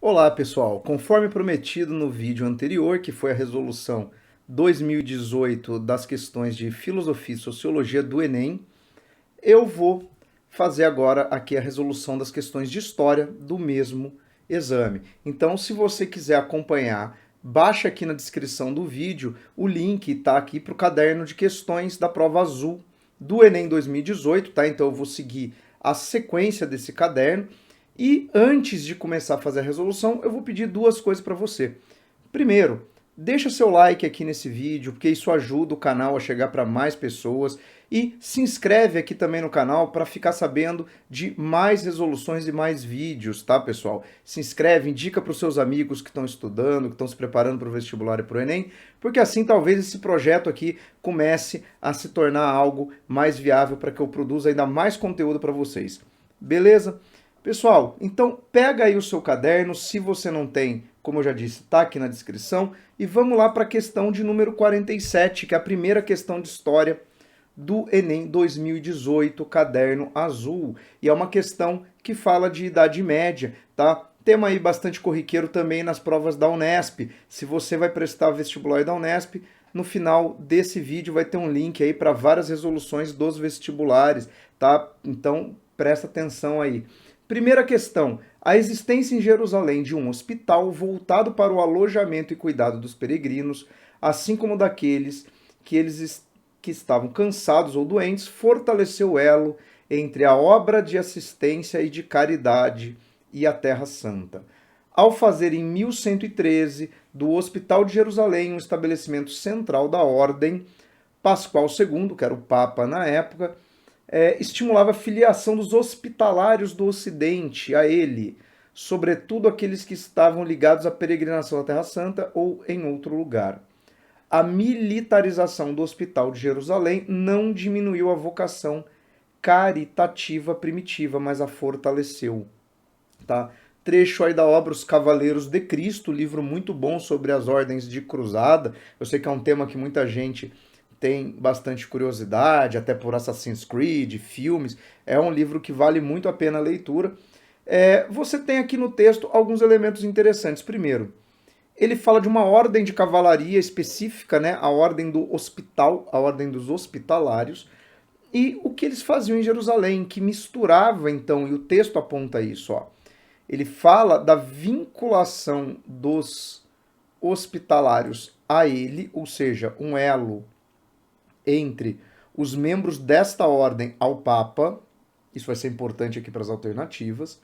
Olá pessoal, conforme prometido no vídeo anterior, que foi a resolução 2018 das questões de Filosofia e Sociologia do Enem, eu vou fazer agora aqui a resolução das questões de História do mesmo exame. Então, se você quiser acompanhar, baixa aqui na descrição do vídeo, o link está aqui para o caderno de questões da prova azul do Enem 2018, tá? Então eu vou seguir a sequência desse caderno. E antes de começar a fazer a resolução, eu vou pedir duas coisas para você. Primeiro, deixa seu like aqui nesse vídeo, porque isso ajuda o canal a chegar para mais pessoas. E se inscreve aqui também no canal para ficar sabendo de mais resoluções e mais vídeos, tá, pessoal? Se inscreve, indica para os seus amigos que estão estudando, que estão se preparando para o vestibular e para o Enem, porque assim talvez esse projeto aqui comece a se tornar algo mais viável para que eu produza ainda mais conteúdo para vocês. Beleza? Pessoal, então pega aí o seu caderno, se você não tem, como eu já disse, tá aqui na descrição, e vamos lá para a questão de número 47, que é a primeira questão de história do Enem 2018, caderno azul. E é uma questão que fala de Idade Média, tá? Tema aí bastante corriqueiro também nas provas da Unesp. Se você vai prestar vestibular da Unesp, no final desse vídeo vai ter um link aí para várias resoluções dos vestibulares, tá? Então presta atenção aí. Primeira questão: a existência em Jerusalém de um hospital voltado para o alojamento e cuidado dos peregrinos, assim como daqueles que estavam cansados ou doentes, fortaleceu o elo entre a obra de assistência e de caridade e a Terra Santa. Ao fazer em 1113 do Hospital de Jerusalém um estabelecimento central da Ordem, Pascoal II, que era o Papa na época, estimulava a filiação dos hospitalários do Ocidente a ele, sobretudo aqueles que estavam ligados à peregrinação à Terra Santa ou em outro lugar. A militarização do Hospital de Jerusalém não diminuiu a vocação caritativa primitiva, mas a fortaleceu. Tá? Trecho aí da obra Os Cavaleiros de Cristo, livro muito bom sobre as ordens de cruzada. Eu sei que é um tema que muita gente tem bastante curiosidade, até por Assassin's Creed, filmes. É um livro que vale muito a pena a leitura. Você tem aqui no texto alguns elementos interessantes. Primeiro, ele fala de uma ordem de cavalaria específica, né? A ordem do hospital, a ordem dos hospitalários, e o que eles faziam em Jerusalém, que misturava então, e o texto aponta isso, ó. Ele fala da vinculação dos hospitalários a ele, ou seja, um elo entre os membros desta ordem ao Papa, isso vai ser importante aqui para as alternativas,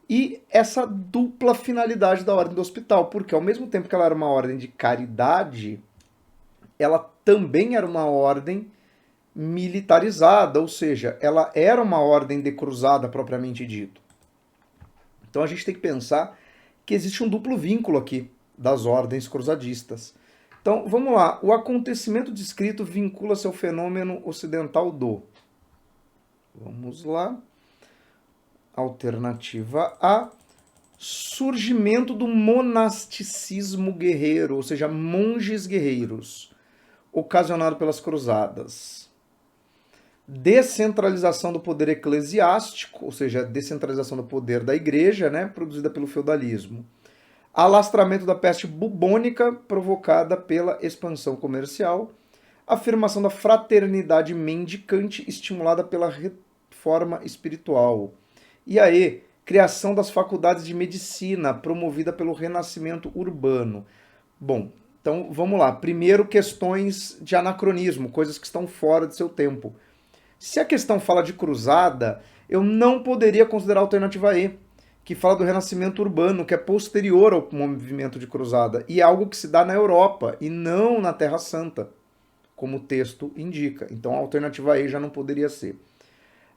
e essa dupla finalidade da ordem do hospital, porque ao mesmo tempo que ela era uma ordem de caridade, ela também era uma ordem militarizada, ou seja, ela era uma ordem de cruzada propriamente dito. Então a gente tem que pensar que existe um duplo vínculo aqui das ordens cruzadistas. Então, vamos lá. O acontecimento descrito vincula-se ao fenômeno ocidental do... Vamos lá. Alternativa A. Surgimento do monasticismo guerreiro, ou seja, monges guerreiros, ocasionado pelas cruzadas. Descentralização do poder eclesiástico, ou seja, descentralização do poder da igreja, né, produzida pelo feudalismo. Alastramento da peste bubônica provocada pela expansão comercial, afirmação da fraternidade mendicante estimulada pela reforma espiritual. E aí, criação das faculdades de medicina promovida pelo renascimento urbano. Bom, então vamos lá. Primeiro, questões de anacronismo, coisas que estão fora de seu tempo. Se a questão fala de cruzada, eu não poderia considerar a alternativa E, que fala do renascimento urbano, que é posterior ao movimento de cruzada, e é algo que se dá na Europa, e não na Terra Santa, como o texto indica. Então a alternativa E já não poderia ser.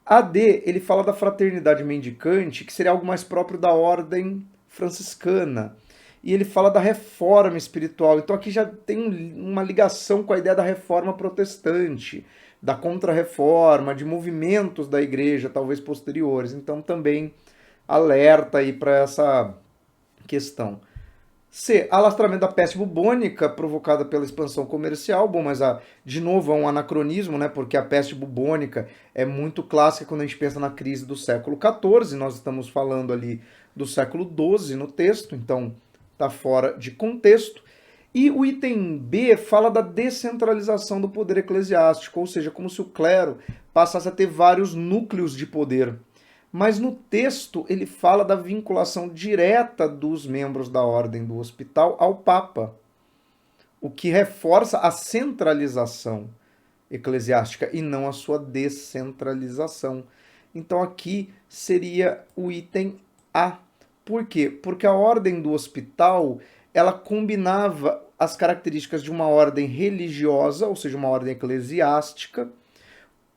A D, ele fala da fraternidade mendicante, que seria algo mais próprio da ordem franciscana. E ele fala da reforma espiritual. Então aqui já tem uma ligação com a ideia da reforma protestante, da contra-reforma, de movimentos da igreja, talvez posteriores. Então também alerta aí para essa questão. C. Alastramento da peste bubônica provocada pela expansão comercial. Bom, mas de novo é um anacronismo, né? Porque a peste bubônica é muito clássica quando a gente pensa na crise do século XIV. Nós estamos falando ali do século XII no texto, então está fora de contexto. E o item B fala da descentralização do poder eclesiástico, ou seja, como se o clero passasse a ter vários núcleos de poder. Mas no texto ele fala da vinculação direta dos membros da Ordem do Hospital ao Papa, o que reforça a centralização eclesiástica e não a sua descentralização. Então aqui seria o item A. Por quê? Porque a Ordem do Hospital ela combinava as características de uma ordem religiosa, ou seja, uma ordem eclesiástica,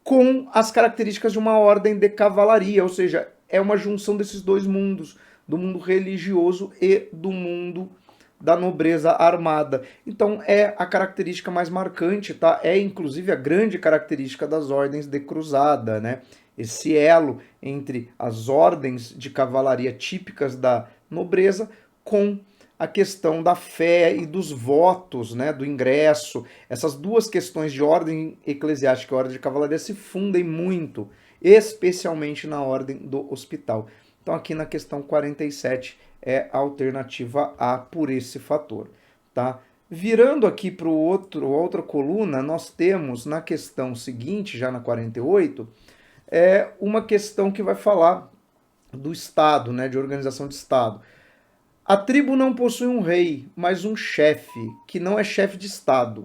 com as características de uma ordem de cavalaria, ou seja, é uma junção desses dois mundos, do mundo religioso e do mundo da nobreza armada. Então é a característica mais marcante, tá? É inclusive a grande característica das ordens de cruzada, né? Esse elo entre as ordens de cavalaria típicas da nobreza com a questão da fé e dos votos, né, do ingresso. Essas duas questões de ordem eclesiástica e ordem de cavalaria se fundem muito, especialmente na ordem do hospital. Então aqui na questão 47 é a alternativa A por esse fator, tá? Virando aqui para outra coluna, nós temos na questão seguinte, já na 48, uma questão que vai falar do Estado, né, de organização de Estado. A tribo não possui um rei, mas um chefe, que não é chefe de Estado.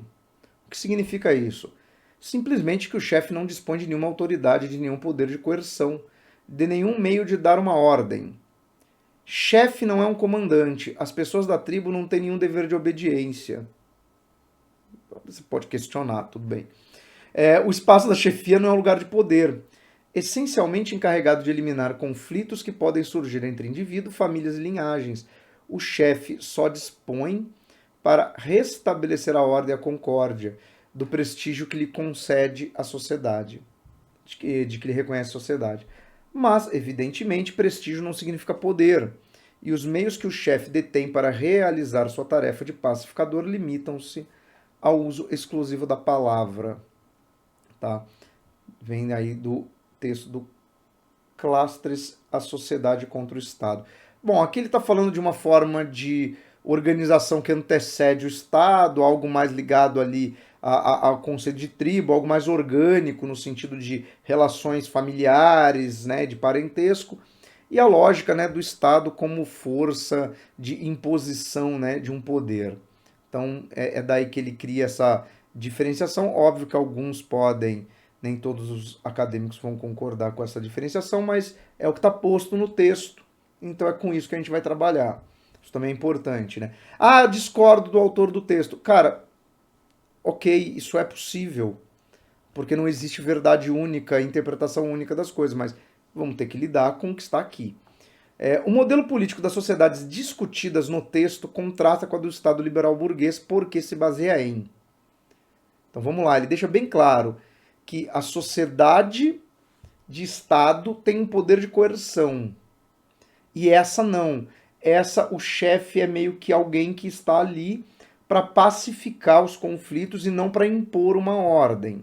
O que significa isso? Simplesmente que o chefe não dispõe de nenhuma autoridade, de nenhum poder de coerção, de nenhum meio de dar uma ordem. Chefe não é um comandante. As pessoas da tribo não têm nenhum dever de obediência. Você pode questionar, tudo bem. O espaço da chefia não é um lugar de poder. Essencialmente encarregado de eliminar conflitos que podem surgir entre indivíduo, famílias e linhagens. O chefe só dispõe para restabelecer a ordem e a concórdia, do prestígio que lhe concede a sociedade, de que lhe reconhece a sociedade. Mas, evidentemente, prestígio não significa poder, e os meios que o chefe detém para realizar sua tarefa de pacificador limitam-se ao uso exclusivo da palavra. Tá? Vem aí do texto do Clastres, A Sociedade contra o Estado. Bom, aqui ele está falando de uma forma de organização que antecede o Estado, algo mais ligado ali ao conceito de tribo, algo mais orgânico no sentido de relações familiares, né, de parentesco, e a lógica, né, do Estado como força de imposição, né, de um poder. Então é daí que ele cria essa diferenciação. Óbvio que alguns podem, nem todos os acadêmicos vão concordar com essa diferenciação, mas é o que está posto no texto. Então é com isso que a gente vai trabalhar. Isso também é importante, né? Ah, discordo do autor do texto. Cara, ok, isso é possível, porque não existe verdade única, interpretação única das coisas, mas vamos ter que lidar com o que está aqui. O modelo político das sociedades discutidas no texto contrasta com a do Estado liberal burguês porque se baseia em... Então vamos lá, ele deixa bem claro que a sociedade de Estado tem um poder de coerção. E essa não. Essa, o chefe é meio que alguém que está ali para pacificar os conflitos e não para impor uma ordem.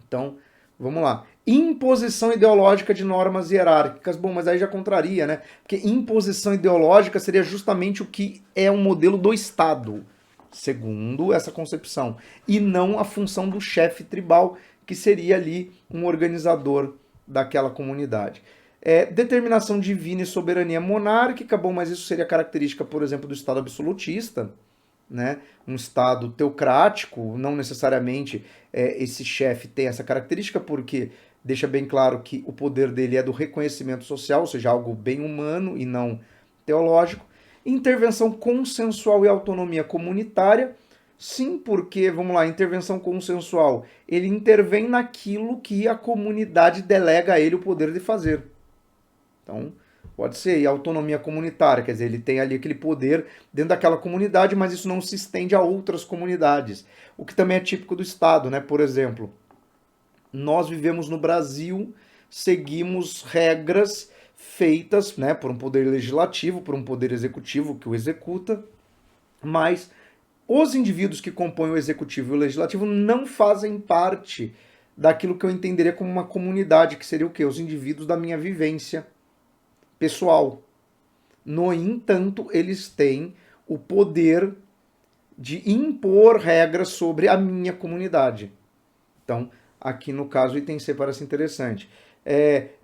Então, vamos lá. Imposição ideológica de normas hierárquicas. Bom, mas aí já contraria, né? Porque imposição ideológica seria justamente o que é um modelo do Estado, segundo essa concepção. E não a função do chefe tribal, que seria ali um organizador daquela comunidade. Determinação divina e soberania monárquica, bom, mas isso seria característica, por exemplo, do Estado absolutista, né? Um Estado teocrático, não necessariamente esse chefe tem essa característica, porque deixa bem claro que o poder dele é do reconhecimento social, ou seja, algo bem humano e não teológico. Intervenção consensual e autonomia comunitária, sim, porque, vamos lá, intervenção consensual, ele intervém naquilo que a comunidade delega a ele o poder de fazer. Então, pode ser e autonomia comunitária, quer dizer, ele tem ali aquele poder dentro daquela comunidade, mas isso não se estende a outras comunidades. O que também é típico do Estado, né? Por exemplo, nós vivemos no Brasil, seguimos regras feitas, né, por um poder legislativo, por um poder executivo que o executa, mas os indivíduos que compõem o executivo e o legislativo não fazem parte daquilo que eu entenderia como uma comunidade, que seria o quê? Os indivíduos da minha vivência pessoal. No entanto, eles têm o poder de impor regras sobre a minha comunidade. Então, aqui no caso, o item C parece interessante.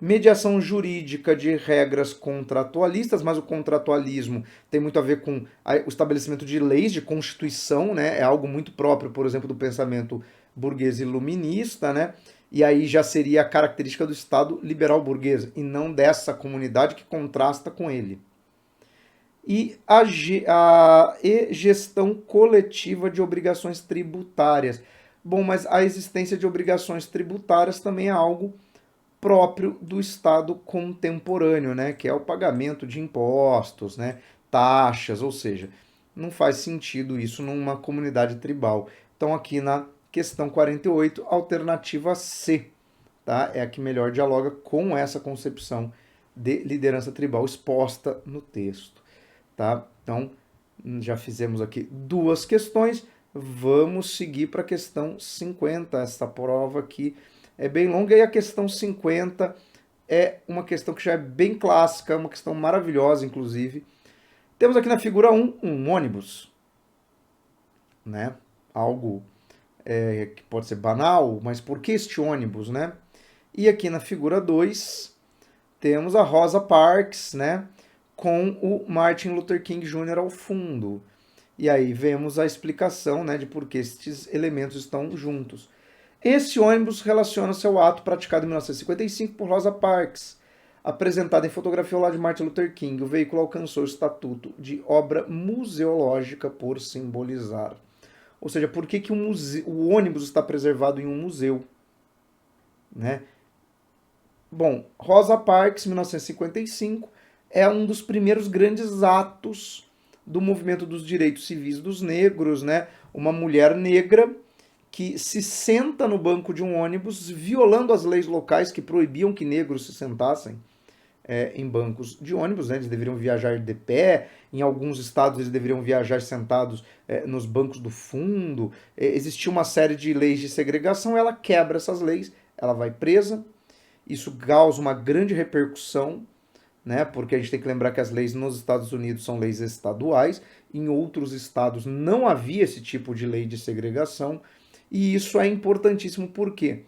Mediação jurídica de regras contratualistas, mas o contratualismo tem muito a ver com o estabelecimento de leis, de constituição, né? É algo muito próprio, por exemplo, do pensamento burguês iluminista, né? E aí já seria a característica do Estado liberal burguês, e não dessa comunidade que contrasta com ele. E a gestão coletiva de obrigações tributárias. Bom, mas a existência de obrigações tributárias também é algo próprio do Estado contemporâneo, né? Que é o pagamento de impostos, né? Taxas, ou seja, não faz sentido isso numa comunidade tribal. Então, aqui na questão 48, alternativa C, tá? É a que melhor dialoga com essa concepção de liderança tribal exposta no texto, tá? Então, já fizemos aqui duas questões, vamos seguir para a questão 50. Essa prova aqui é bem longa e a questão 50 é uma questão que já é bem clássica, uma questão maravilhosa, inclusive. Temos aqui na figura 1 um ônibus, né? Algo que pode ser banal, mas por que este ônibus, né? E aqui na figura 2 temos a Rosa Parks, né? Com o Martin Luther King Jr. ao fundo. E aí vemos a explicação, né, de por que estes elementos estão juntos. Esse ônibus relaciona-se ao ato praticado em 1955 por Rosa Parks, apresentado em fotografia ao lado de Martin Luther King. O veículo alcançou o estatuto de obra museológica por simbolizar. Ou seja, por que, que o ônibus está preservado em um museu? Né? Bom, Rosa Parks, 1955, é um dos primeiros grandes atos do movimento dos direitos civis dos negros, né? Uma mulher negra que se senta no banco de um ônibus, violando as leis locais que proibiam que negros se sentassem em bancos de ônibus, né? Eles deveriam viajar de pé, em alguns estados eles deveriam viajar sentados nos bancos do fundo. Existia uma série de leis de segregação, ela quebra essas leis, ela vai presa, isso causa uma grande repercussão, né? Porque a gente tem que lembrar que as leis nos Estados Unidos são leis estaduais, em outros estados não havia esse tipo de lei de segregação, e isso é importantíssimo por quê?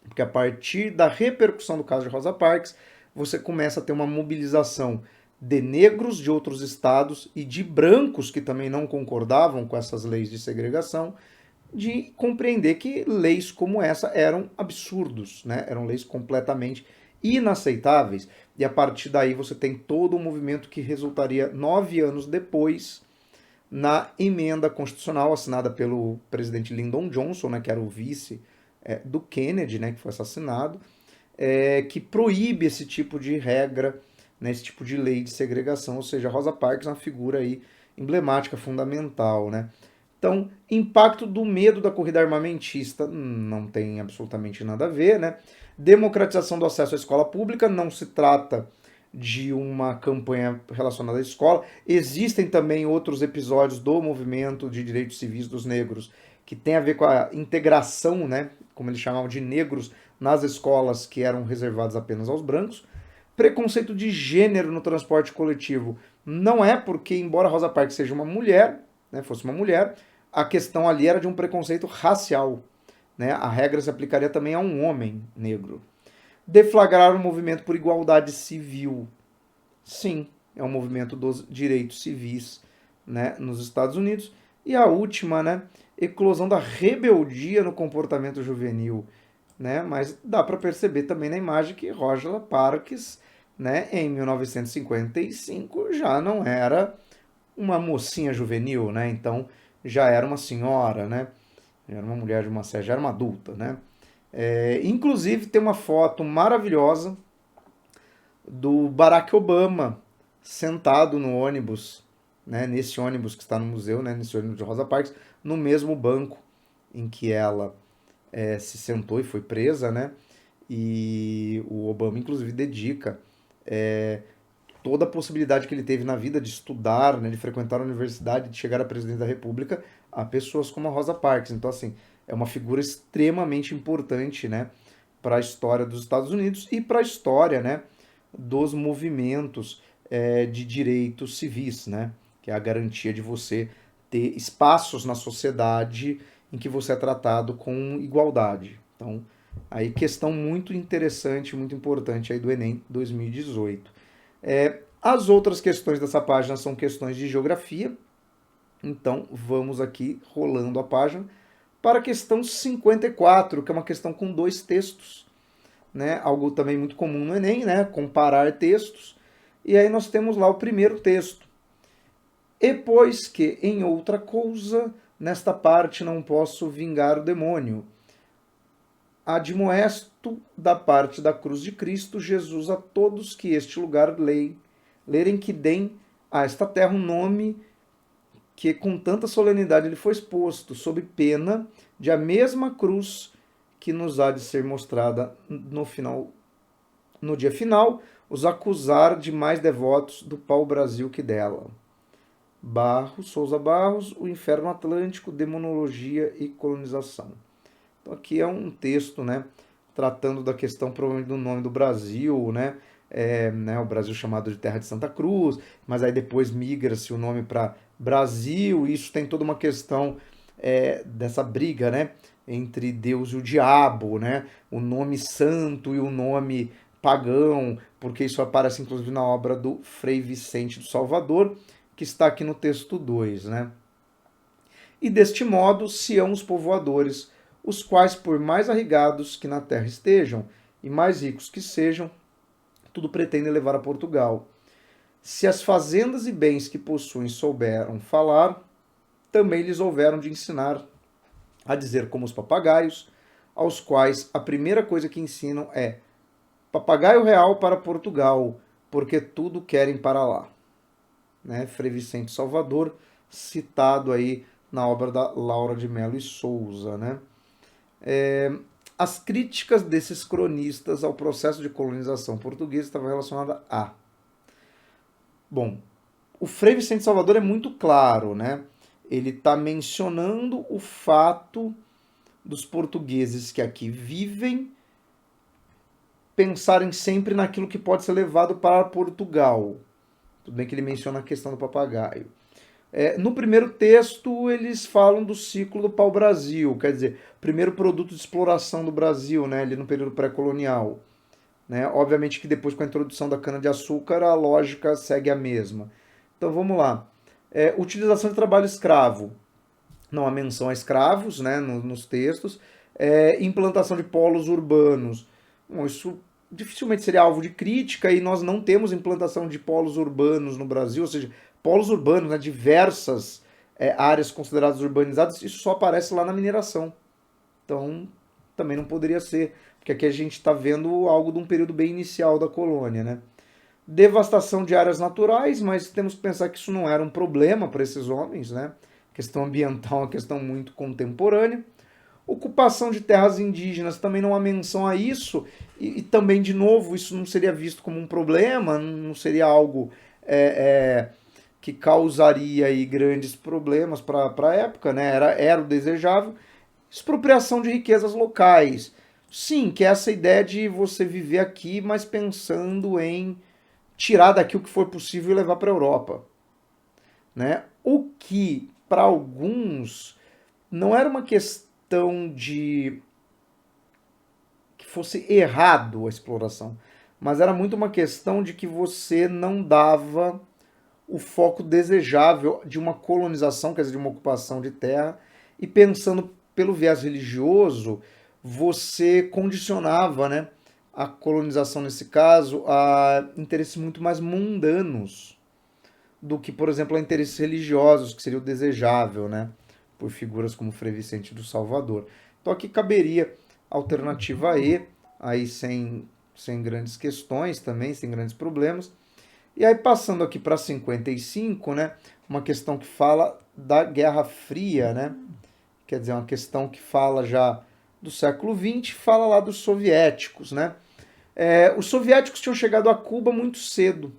Porque a partir da repercussão do caso de Rosa Parks, você começa a ter uma mobilização de negros de outros estados e de brancos que também não concordavam com essas leis de segregação, de compreender que leis como essa eram absurdos, né? Eram leis completamente inaceitáveis. E a partir daí você tem todo um movimento que resultaria 9 anos depois na emenda constitucional assinada pelo presidente Lyndon Johnson, né, que era o vice do Kennedy, né, que foi assassinado, que proíbe esse tipo de regra, né, esse tipo de lei de segregação. Ou seja, Rosa Parks é uma figura aí emblemática, fundamental, né? Então, impacto do medo da corrida armamentista não tem absolutamente nada a ver, né? Democratização do acesso à escola pública, não se trata de uma campanha relacionada à escola. Existem também outros episódios do movimento de direitos civis dos negros que tem a ver com a integração, né, como eles chamavam de negros, nas escolas que eram reservadas apenas aos brancos. Preconceito de gênero no transporte coletivo não é porque, embora Rosa Parks seja uma mulher, né, fosse uma mulher, a questão ali era de um preconceito racial. Né? A regra se aplicaria também a um homem negro. Deflagrar um movimento por igualdade civil. Sim, é um movimento dos direitos civis, né, nos Estados Unidos. E a última, né, eclosão da rebeldia no comportamento juvenil. Né? Mas dá para perceber também na imagem que Rosa Parks, né, em 1955 já não era uma mocinha juvenil, né? Então já era uma senhora, né? Já era uma mulher de uma série, já era uma adulta, né? Inclusive tem uma foto maravilhosa do Barack Obama sentado no ônibus, né? Nesse ônibus que está no museu, né? Nesse ônibus de Rosa Parks, no mesmo banco em que ela se sentou e foi presa, né? E o Obama, inclusive, dedica toda a possibilidade que ele teve na vida de estudar, né, de frequentar a universidade, de chegar a presidente da República, a pessoas como a Rosa Parks. Então, assim, é uma figura extremamente importante, né, para a história dos Estados Unidos e para a história, né, dos movimentos de direitos civis, né, que é a garantia de você ter espaços na sociedade em que você é tratado com igualdade. Então, aí questão muito interessante, muito importante aí do Enem 2018. As outras questões dessa página são questões de geografia. Então, vamos aqui rolando a página para a questão 54, que é uma questão com 2 textos, né? Algo também muito comum no Enem, né? Comparar textos. E aí nós temos lá o primeiro texto. E pois que em outra coisa, nesta parte não posso vingar o demônio. Admoesto da parte da cruz de Cristo, Jesus, a todos que este lugar lerem que deem a esta terra um nome que com tanta solenidade lhe foi exposto, sob pena de a mesma cruz que nos há de ser mostrada no dia final, os acusar de mais devotos do pau-brasil que dela. Souza Barros, O Inferno Atlântico, Demonologia e Colonização. Então aqui é um texto, né, tratando da questão provavelmente do nome do Brasil, né, o Brasil chamado de Terra de Santa Cruz, mas aí depois migra-se o nome para Brasil, e isso tem toda uma questão dessa briga, né, entre Deus e o diabo, né, o nome santo e o nome pagão, porque isso aparece inclusive na obra do Frei Vicente do Salvador, que está aqui no texto 2, né? E deste modo, Sião os povoadores, os quais, por mais arrigados que na terra estejam, e mais ricos que sejam, tudo pretendem levar a Portugal. Se as fazendas e bens que possuem souberam falar, também lhes houveram de ensinar a dizer como os papagaios, aos quais a primeira coisa que ensinam é papagaio real para Portugal, porque tudo querem para lá. Né? Frei Vicente Salvador, citado aí na obra da Laura de Melo e Souza. Né? As críticas desses cronistas ao processo de colonização portuguesa estavam relacionadas a... Bom, o Frei Vicente Salvador é muito claro, né? Ele está mencionando o fato dos portugueses que aqui vivem pensarem sempre naquilo que pode ser levado para Portugal. Tudo bem que ele menciona a questão do papagaio. No primeiro texto, eles falam do ciclo do pau-brasil, quer dizer, primeiro produto de exploração do Brasil, né, ali no período pré-colonial. Né? Obviamente que depois, com a introdução da cana-de-açúcar, a lógica segue a mesma. Então, vamos lá. Utilização de trabalho escravo. Não há menção a escravos, né, nos textos. Implantação de polos urbanos. Bom, isso dificilmente seria alvo de crítica, e nós não temos implantação de polos urbanos no Brasil, ou seja, polos urbanos, né, diversas áreas consideradas urbanizadas, isso só aparece lá na mineração. Então, também não poderia ser, porque aqui a gente está vendo algo de um período bem inicial da colônia, né? Devastação de áreas naturais, mas temos que pensar que isso não era um problema para esses homens, né? A questão ambiental é uma questão muito contemporânea. Ocupação de terras indígenas, também não há menção a isso, e também, de novo, isso não seria visto como um problema, não seria algo que causaria aí grandes problemas para a época, né? Era o desejável. Expropriação de riquezas locais. Sim, que é essa ideia de você viver aqui, mas pensando em tirar daqui o que for possível e levar para a Europa. Né? O que, para alguns, não era uma questão de que fosse errado a exploração, mas era muito uma questão de que você não dava o foco desejável de uma colonização, quer dizer, de uma ocupação de terra, e pensando pelo viés religioso, você condicionava, né, a colonização, nesse caso, a interesses muito mais mundanos do que, por exemplo, a interesses religiosos, que seria o desejável, né, por figuras como Frei Vicente do Salvador. Então aqui caberia a alternativa E, aí sem grandes questões também, sem grandes problemas. E aí passando aqui para 55, né, uma questão que fala da Guerra Fria, né, quer dizer, uma questão que fala já do século XX, fala lá dos soviéticos, né. Os soviéticos tinham chegado a Cuba muito cedo,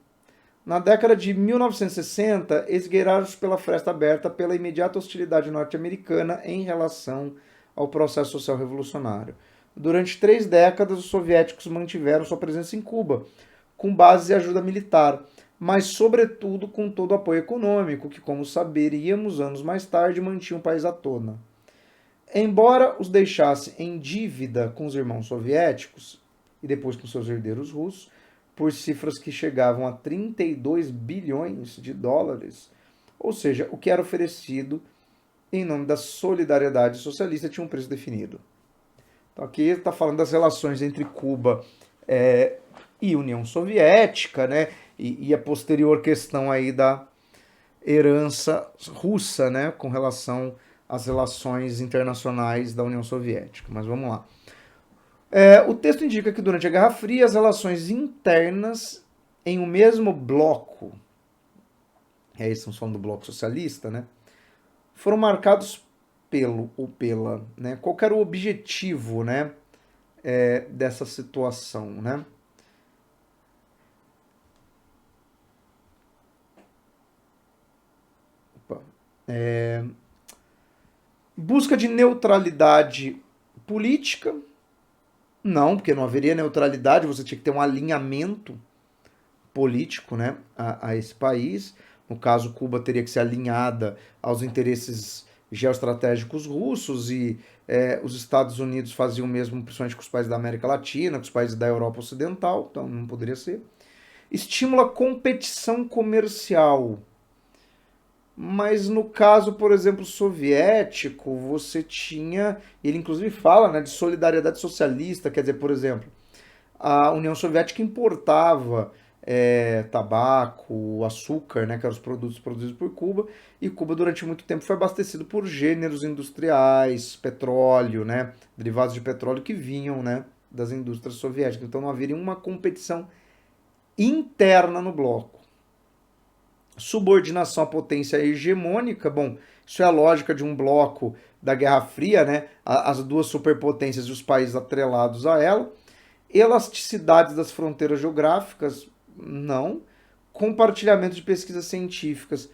Na década de 1960, esgueiraram-se pela fresta aberta pela imediata hostilidade norte-americana em relação ao processo social revolucionário. Durante 3 décadas, os soviéticos mantiveram sua presença em Cuba, com base e ajuda militar, mas sobretudo com todo o apoio econômico, que, como saberíamos anos mais tarde, mantinha o país à tona. Embora os deixasse em dívida com os irmãos soviéticos e depois com seus herdeiros russos, por cifras que chegavam a 32 bilhões de dólares, ou seja, o que era oferecido em nome da solidariedade socialista tinha um preço definido. Então aqui está falando das relações entre Cuba e União Soviética, né? E a posterior questão aí da herança russa, né? Com relação às relações internacionais da União Soviética. Mas vamos lá. O texto indica que durante a Guerra Fria as relações internas em um mesmo bloco, estamos falando do bloco socialista, né? Foram marcados pela, né? Qual era o objetivo, né? Dessa situação, né? Busca de neutralidade política. Não, porque não haveria neutralidade, você tinha que ter um alinhamento político, né, a esse país. No caso, Cuba teria que ser alinhada aos interesses geoestratégicos russos e os Estados Unidos faziam o mesmo, principalmente com os países da América Latina, com os países da Europa Ocidental, então não poderia ser. Estimula a competição comercial. Mas no caso, por exemplo, soviético, você tinha, ele inclusive fala, né, de solidariedade socialista, quer dizer, por exemplo, a União Soviética importava tabaco, açúcar, né, que eram os produtos produzidos por Cuba, e Cuba durante muito tempo foi abastecido por gêneros industriais, petróleo, né, derivados de petróleo que vinham, né, das indústrias soviéticas. Então não haveria uma competição interna no bloco. Subordinação à potência hegemônica, bom, isso é a lógica de um bloco da Guerra Fria, né? As duas superpotências e os países atrelados a ela. Elasticidade das fronteiras geográficas, não. Compartilhamento de pesquisas científicas,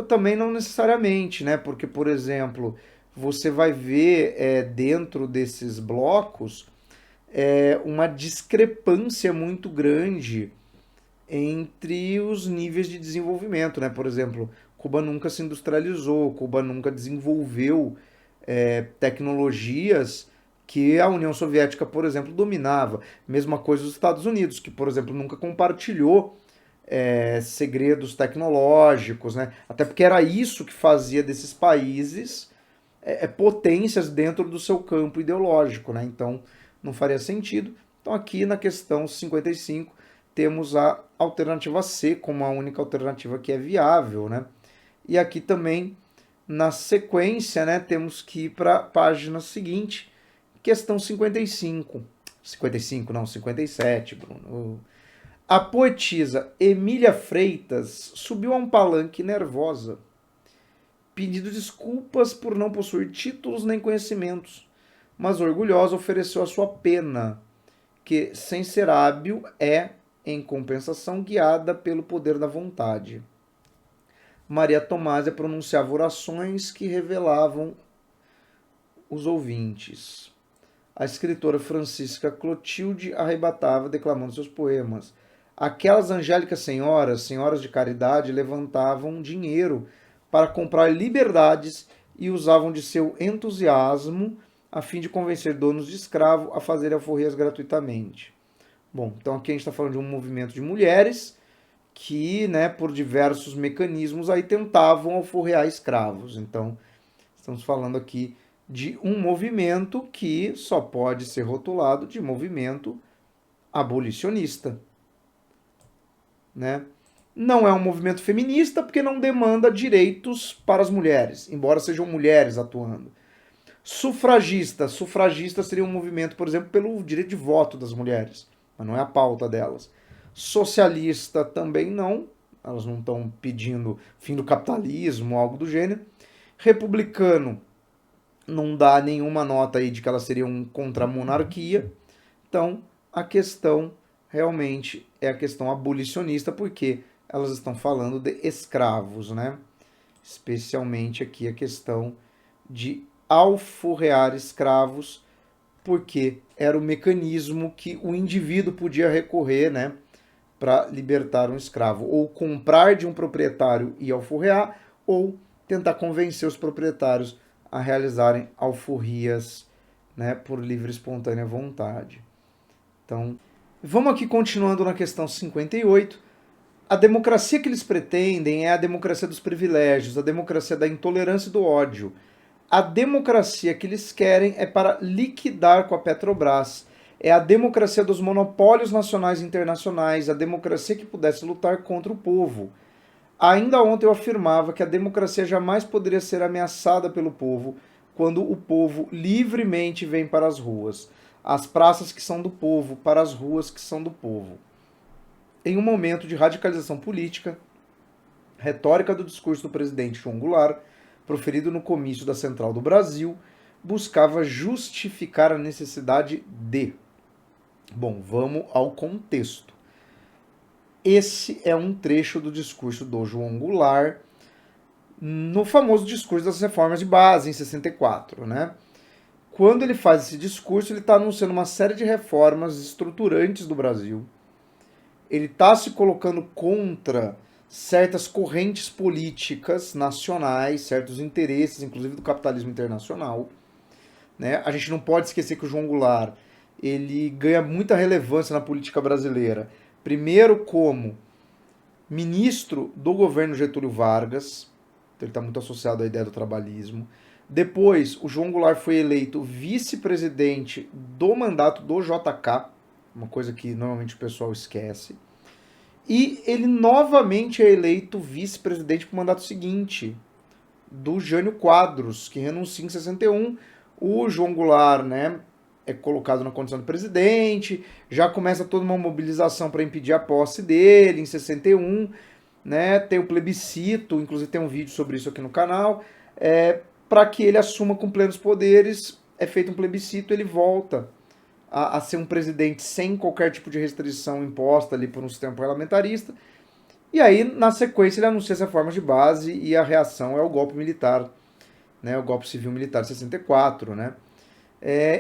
também não necessariamente, né? Porque, por exemplo, você vai ver dentro desses blocos uma discrepância muito grande entre os níveis de desenvolvimento, né? Por exemplo, Cuba nunca se industrializou, Cuba nunca desenvolveu tecnologias que a União Soviética, por exemplo, dominava. Mesma coisa os Estados Unidos, que, por exemplo, nunca compartilhou segredos tecnológicos, né? Até porque era isso que fazia desses países potências dentro do seu campo ideológico, né? Então, não faria sentido. Então, aqui na questão 55, temos a alternativa C como a única alternativa que é viável, né? E aqui também, na sequência, né, temos que ir para a página seguinte, questão 55. 55, não, 57, Bruno. A poetisa Emília Freitas subiu a um palanque nervosa, pedindo desculpas por não possuir títulos nem conhecimentos, mas orgulhosa ofereceu a sua pena, que, sem ser hábil, em compensação, guiada pelo poder da vontade. Maria Tomásia pronunciava orações que revelavam os ouvintes. A escritora Francisca Clotilde arrebatava declamando seus poemas. Aquelas angélicas senhoras, senhoras de caridade, levantavam dinheiro para comprar liberdades e usavam de seu entusiasmo a fim de convencer donos de escravo a fazer alforrias gratuitamente. Bom, então aqui a gente está falando de um movimento de mulheres que, né, por diversos mecanismos aí tentavam alforrear escravos. Então, estamos falando aqui de um movimento que só pode ser rotulado de movimento abolicionista, né? Não é um movimento feminista porque não demanda direitos para as mulheres, embora sejam mulheres atuando. Sufragista. Sufragista seria um movimento, por exemplo, pelo direito de voto das mulheres, mas não é a pauta delas. Socialista também não, elas não estão pedindo fim do capitalismo, algo do gênero. Republicano, não dá nenhuma nota aí de que elas seriam contra a monarquia. Então, a questão realmente é a questão abolicionista, porque elas estão falando de escravos, né? Especialmente aqui a questão de alforrear escravos, porque era o mecanismo que o indivíduo podia recorrer, né, para libertar um escravo, ou comprar de um proprietário e alforrear, ou tentar convencer os proprietários a realizarem alforrias, né, por livre e espontânea vontade. Então, vamos aqui continuando na questão 58. A democracia que eles pretendem é a democracia dos privilégios, a democracia da intolerância e do ódio. A democracia que eles querem é para liquidar com a Petrobras. É a democracia dos monopólios nacionais e internacionais, a democracia que pudesse lutar contra o povo. Ainda ontem eu afirmava que a democracia jamais poderia ser ameaçada pelo povo quando o povo livremente vem para as ruas. As praças que são do povo, para as ruas que são do povo. Em um momento de radicalização política, retórica do discurso do presidente João Goulart, proferido no comício da Central do Brasil, buscava justificar a necessidade de. Bom, vamos ao contexto. Esse é um trecho do discurso do João Goulart no famoso discurso das reformas de base, em 64, né? Quando ele faz esse discurso, ele está anunciando uma série de reformas estruturantes do Brasil. Ele está se colocando contra certas correntes políticas nacionais, certos interesses, inclusive do capitalismo internacional. Né? A gente não pode esquecer que o João Goulart ele ganha muita relevância na política brasileira. Primeiro como ministro do governo Getúlio Vargas, então ele está muito associado à ideia do trabalhismo. Depois, o João Goulart foi eleito vice-presidente do mandato do JK, uma coisa que normalmente o pessoal esquece. E ele novamente é eleito vice-presidente para o mandato seguinte, do Jânio Quadros, que renuncia em 61. O João Goulart, né, é colocado na condição de presidente, já começa toda uma mobilização para impedir a posse dele em 61, né, tem o plebiscito, inclusive tem um vídeo sobre isso aqui no canal, para que ele assuma com plenos poderes, é feito um plebiscito, ele volta a ser um presidente sem qualquer tipo de restrição imposta ali por um sistema parlamentarista. E aí, na sequência, ele anuncia as reformas de base e a reação é o golpe militar, né, o golpe civil-militar de 64, né.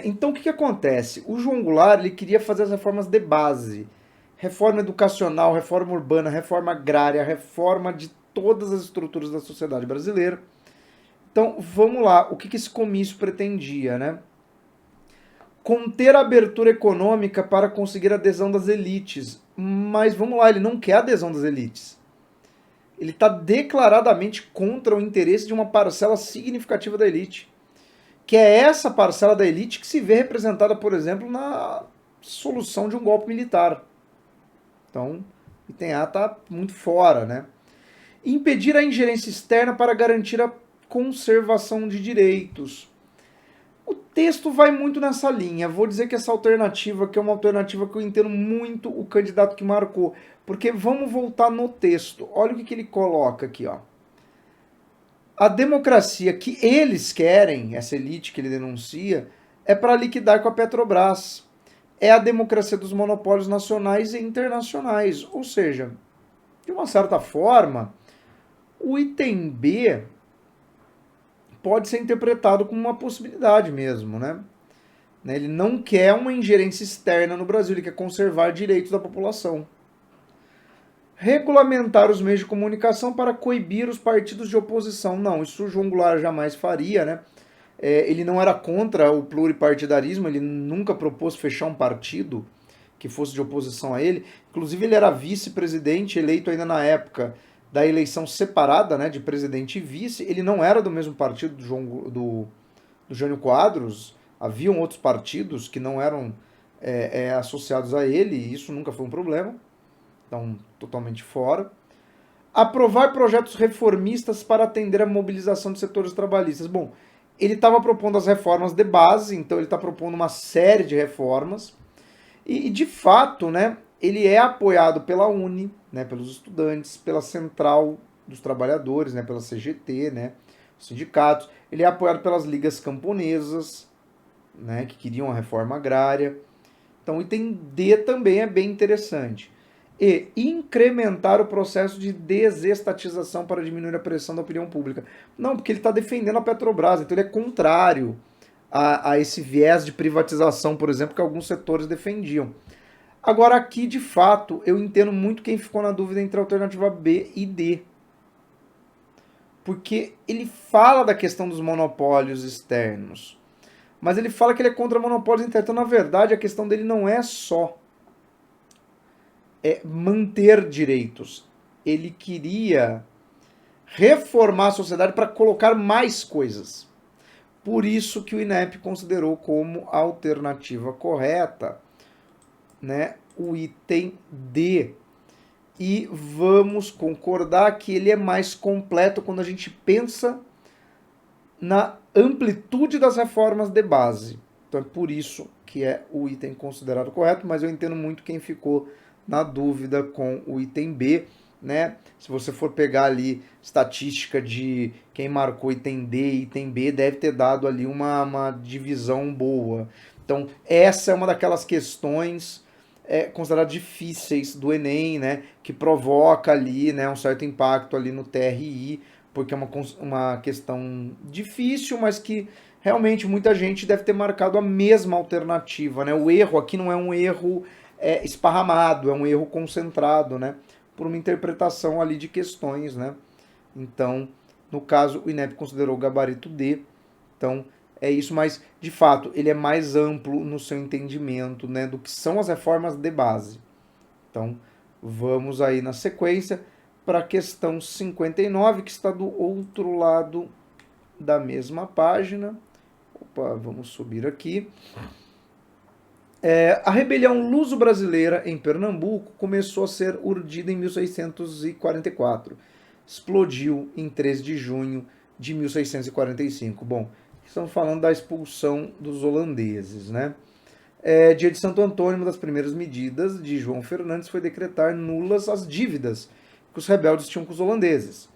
Então, o que acontece? O João Goulart ele queria fazer as reformas de base. Reforma educacional, reforma urbana, reforma agrária, reforma de todas as estruturas da sociedade brasileira. Então, vamos lá. O que esse comício pretendia, né? Conter a abertura econômica para conseguir a adesão das elites. Mas vamos lá, ele não quer a adesão das elites. Ele está declaradamente contra o interesse de uma parcela significativa da elite. Que é essa parcela da elite que se vê representada, por exemplo, na solução de um golpe militar. Então, o ITEA está muito fora, né? Impedir a ingerência externa para garantir a conservação de direitos. O texto vai muito nessa linha. Vou dizer que essa alternativa que é uma alternativa que eu entendo muito o candidato que marcou. Porque vamos voltar no texto. Olha o que ele coloca aqui, ó. A democracia que eles querem, essa elite que ele denuncia, é para liquidar com a Petrobras. É a democracia dos monopólios nacionais e internacionais. Ou seja, de uma certa forma, o item B pode ser interpretado como uma possibilidade mesmo, né? Ele não quer uma ingerência externa no Brasil, ele quer conservar direitos da população. Regulamentar os meios de comunicação para coibir os partidos de oposição. Não, isso o João Goulart jamais faria, né? Ele não era contra o pluripartidarismo, ele nunca propôs fechar um partido que fosse de oposição a ele. Inclusive, ele era vice-presidente, eleito ainda na época da eleição separada, né, de presidente e vice. Ele não era do mesmo partido do Jânio Quadros, haviam outros partidos que não eram associados a ele, e isso nunca foi um problema. Então, totalmente fora. Aprovar projetos reformistas para atender a mobilização de setores trabalhistas. Bom, ele estava propondo as reformas de base, então ele está propondo uma série de reformas. E de fato, né, ele é apoiado pela UNE, né, pelos estudantes, pela Central dos Trabalhadores, né, pela CGT, né, os sindicatos. Ele é apoiado pelas ligas camponesas, né, que queriam a reforma agrária. Então, o item D também é bem interessante. e incrementar o processo de desestatização para diminuir a pressão da opinião pública. Não, porque ele está defendendo a Petrobras, então ele é contrário a esse viés de privatização, por exemplo, que alguns setores defendiam. Agora aqui, de fato, eu entendo muito quem ficou na dúvida entre a alternativa B e D. Porque ele fala da questão dos monopólios externos, mas ele fala que ele é contra monopólios internos. Então, na verdade, a questão dele não é só manter direitos. Ele queria reformar a sociedade para colocar mais coisas. Por isso que o INEP considerou como alternativa correta, né, o item D. E vamos concordar que ele é mais completo quando a gente pensa na amplitude das reformas de base. Então é por isso que é o item considerado correto, mas eu entendo muito quem ficou na dúvida com o item B, né? Se você for pegar ali estatística de quem marcou item D e item B, deve ter dado ali uma divisão boa. Então essa é uma daquelas questões consideradas difíceis do Enem, né? Que provoca ali, né, um certo impacto ali no TRI, porque é uma questão difícil, mas que realmente muita gente deve ter marcado a mesma alternativa, né? O erro aqui não é um erro esparramado, é um erro concentrado, né? Por uma interpretação ali de questões, né? Então, no caso, o INEP considerou o gabarito D, então é isso, mas de fato ele é mais amplo no seu entendimento, né, do que são as reformas de base. Então, vamos aí na sequência para a questão 59, que está do outro lado da mesma página. Opa, vamos subir aqui. A rebelião luso-brasileira em Pernambuco começou a ser urdida em 1644. Explodiu em 13 de junho de 1645. Bom, estamos falando da expulsão dos holandeses, né? Dia de Santo Antônio, uma das primeiras medidas de João Fernandes foi decretar nulas as dívidas que os rebeldes tinham com os holandeses.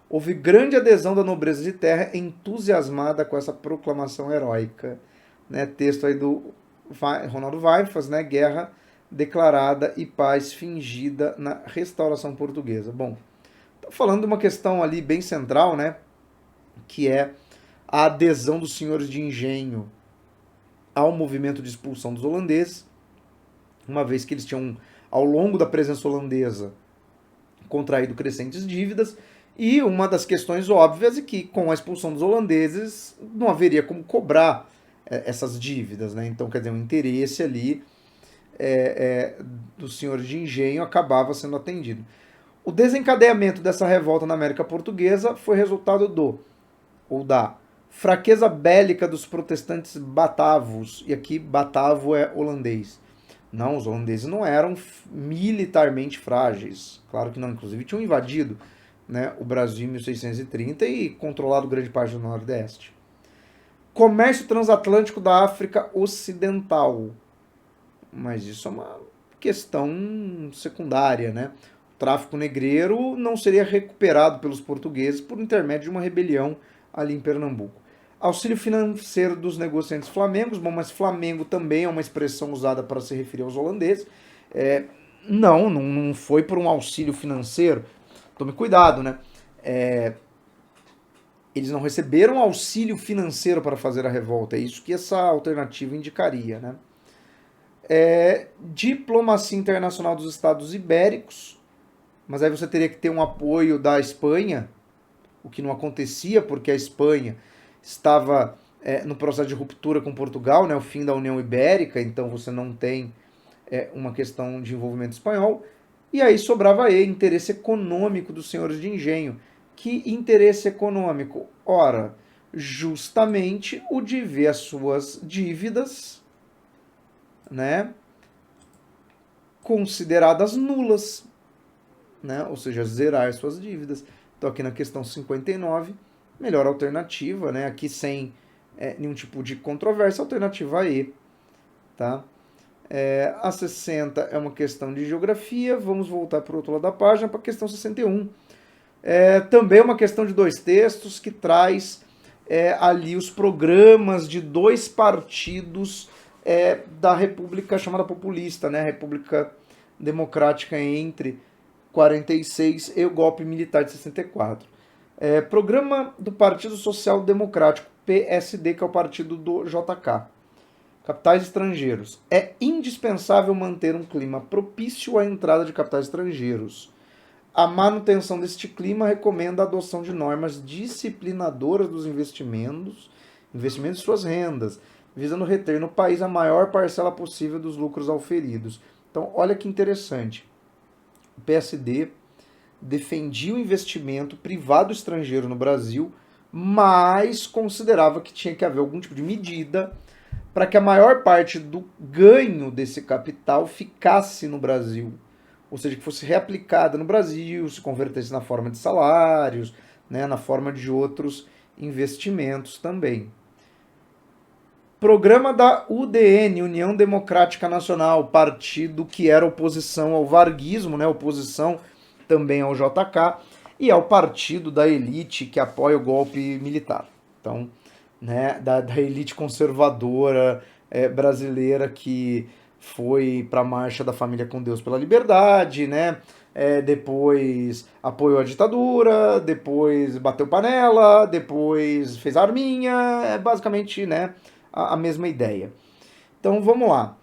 Houve grande adesão da nobreza de terra entusiasmada com essa proclamação heróica. Né? Texto aí do Ronaldo Weifas, né? Guerra declarada e paz fingida na restauração portuguesa. Bom, estou falando de uma questão ali bem central, né? Que é a adesão dos senhores de engenho ao movimento de expulsão dos holandeses, uma vez que eles tinham, ao longo da presença holandesa, contraído crescentes dívidas, e uma das questões óbvias é que, com a expulsão dos holandeses, não haveria como cobrar essas dívidas, né? Então, quer dizer, o interesse ali dos senhores de engenho acabava sendo atendido. O desencadeamento dessa revolta na América Portuguesa foi resultado da fraqueza bélica dos protestantes batavos, e aqui batavo é holandês. Não, os holandeses não eram militarmente frágeis, claro que não, inclusive tinham invadido, né, o Brasil em 1630 e controlado grande parte do Nordeste. Comércio transatlântico da África Ocidental, mas isso é uma questão secundária, né? O tráfico negreiro não seria recuperado pelos portugueses por intermédio de uma rebelião ali em Pernambuco. Auxílio financeiro dos negociantes flamengos. Bom, mas Flamengo também é uma expressão usada para se referir aos holandeses. Não foi por um auxílio financeiro. Tome cuidado, né? Eles não receberam auxílio financeiro para fazer a revolta. É isso que essa alternativa indicaria, né? Diplomacia internacional dos Estados Ibéricos. Mas aí você teria que ter um apoio da Espanha, o que não acontecia porque a Espanha estava no processo de ruptura com Portugal, né, o fim da União Ibérica, então você não tem uma questão de envolvimento espanhol. E aí sobrava aí interesse econômico dos senhores de engenho. Que interesse econômico? Ora, justamente o de ver as suas dívidas, né, consideradas nulas, né, ou seja, zerar as suas dívidas. Então aqui na questão 59, melhor alternativa, né, aqui sem nenhum tipo de controvérsia, alternativa E, tá? A 60 é uma questão de geografia, vamos voltar para o outro lado da página, para a questão 61. Também é uma questão de dois textos que traz ali os programas de dois partidos da República chamada populista, né? A República democrática entre 46 e o golpe militar de 64. Programa do Partido Social Democrático, PSD, que é o partido do JK. Capitais estrangeiros. É indispensável manter um clima propício à entrada de capitais estrangeiros. A manutenção deste clima recomenda a adoção de normas disciplinadoras dos investimentos e suas rendas, visando reter no país a maior parcela possível dos lucros auferidos. Então, olha que interessante. O PSD defendia o investimento privado estrangeiro no Brasil, mas considerava que tinha que haver algum tipo de medida para que a maior parte do ganho desse capital ficasse no Brasil. Ou seja, que fosse reaplicada no Brasil, se convertesse na forma de salários, né, na forma de outros investimentos também. Programa da UDN, União Democrática Nacional, partido que era oposição ao varguismo, né, oposição também ao JK, e é o partido da elite que apoia o golpe militar. Então, né, da elite conservadora brasileira que foi para a Marcha da Família com Deus pela Liberdade, né? Depois apoiou a ditadura, depois bateu panela, depois fez arminha, basicamente, né, a mesma ideia. Então vamos lá.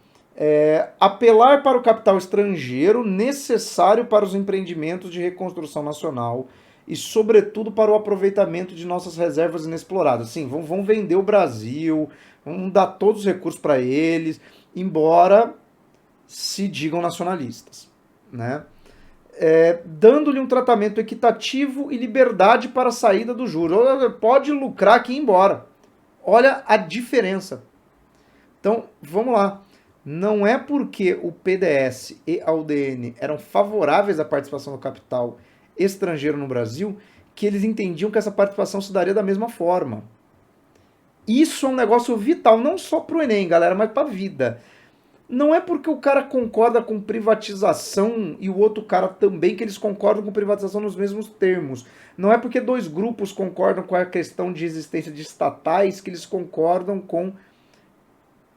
Apelar para o capital estrangeiro necessário para os empreendimentos de reconstrução nacional e, sobretudo, para o aproveitamento de nossas reservas inexploradas. Sim, vão vender o Brasil, vão dar todos os recursos para eles, embora se digam nacionalistas, né? Dando-lhe um tratamento equitativo e liberdade para a saída do juro. Pode lucrar aqui e ir embora. Olha a diferença. Então, vamos lá. Não é porque o PDS e a UDN eram favoráveis à participação do capital estrangeiro no Brasil que eles entendiam que essa participação se daria da mesma forma. Isso é um negócio vital, não só para o Enem, galera, mas para a vida. Não é porque o cara concorda com privatização e o outro cara também que eles concordam com privatização nos mesmos termos. Não é porque dois grupos concordam com a questão de existência de estatais que eles concordam com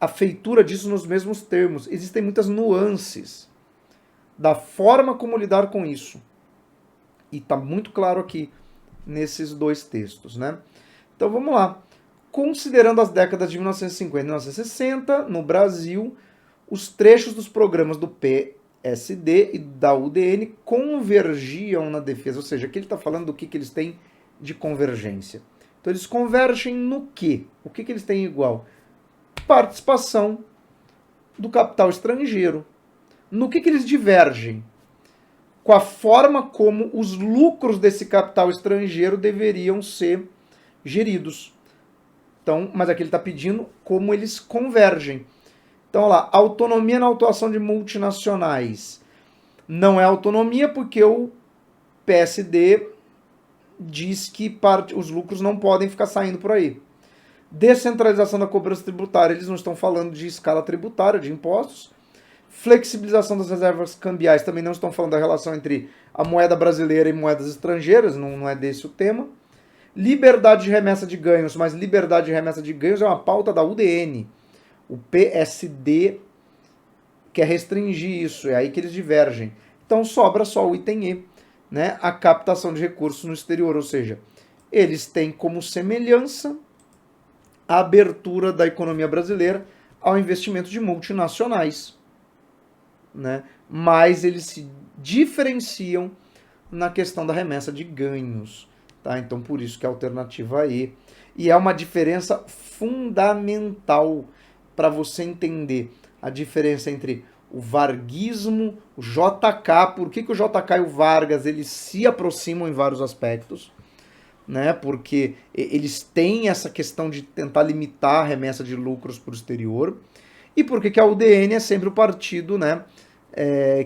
a feitura disso nos mesmos termos. Existem muitas nuances da forma como lidar com isso. E está muito claro aqui nesses dois textos, né? Então vamos lá. Considerando as décadas de 1950 e 1960, no Brasil, os trechos dos programas do PSD e da UDN convergiam na defesa. Ou seja, aqui ele está falando do que eles têm de convergência. Então eles convergem no quê? O que eles têm igual? Participação do capital estrangeiro. No que eles divergem? Com a forma como os lucros desse capital estrangeiro deveriam ser geridos. Então, mas aqui ele está pedindo como eles convergem. Então, olha lá, autonomia na atuação de multinacionais. Não é autonomia porque o PSD diz que os lucros não podem ficar saindo por aí. Descentralização da cobrança tributária. Eles não estão falando de escala tributária, de impostos. Flexibilização das reservas cambiais. Também não estão falando da relação entre a moeda brasileira e moedas estrangeiras. Não é desse o tema. Liberdade de remessa de ganhos. Mas liberdade de remessa de ganhos é uma pauta da UDN. O PSD quer restringir isso. É aí que eles divergem. Então sobra só o item E, né? A captação de recursos no exterior. Ou seja, eles têm como semelhança a abertura da economia brasileira ao investimento de multinacionais, né? Mas eles se diferenciam na questão da remessa de ganhos, tá? Então por isso que é a alternativa E. E é uma diferença fundamental para você entender a diferença entre o varguismo, o JK, por que o JK e o Vargas eles se aproximam em vários aspectos, né? Porque eles têm essa questão de tentar limitar a remessa de lucros para o exterior, e por que a UDN é sempre o partido, né,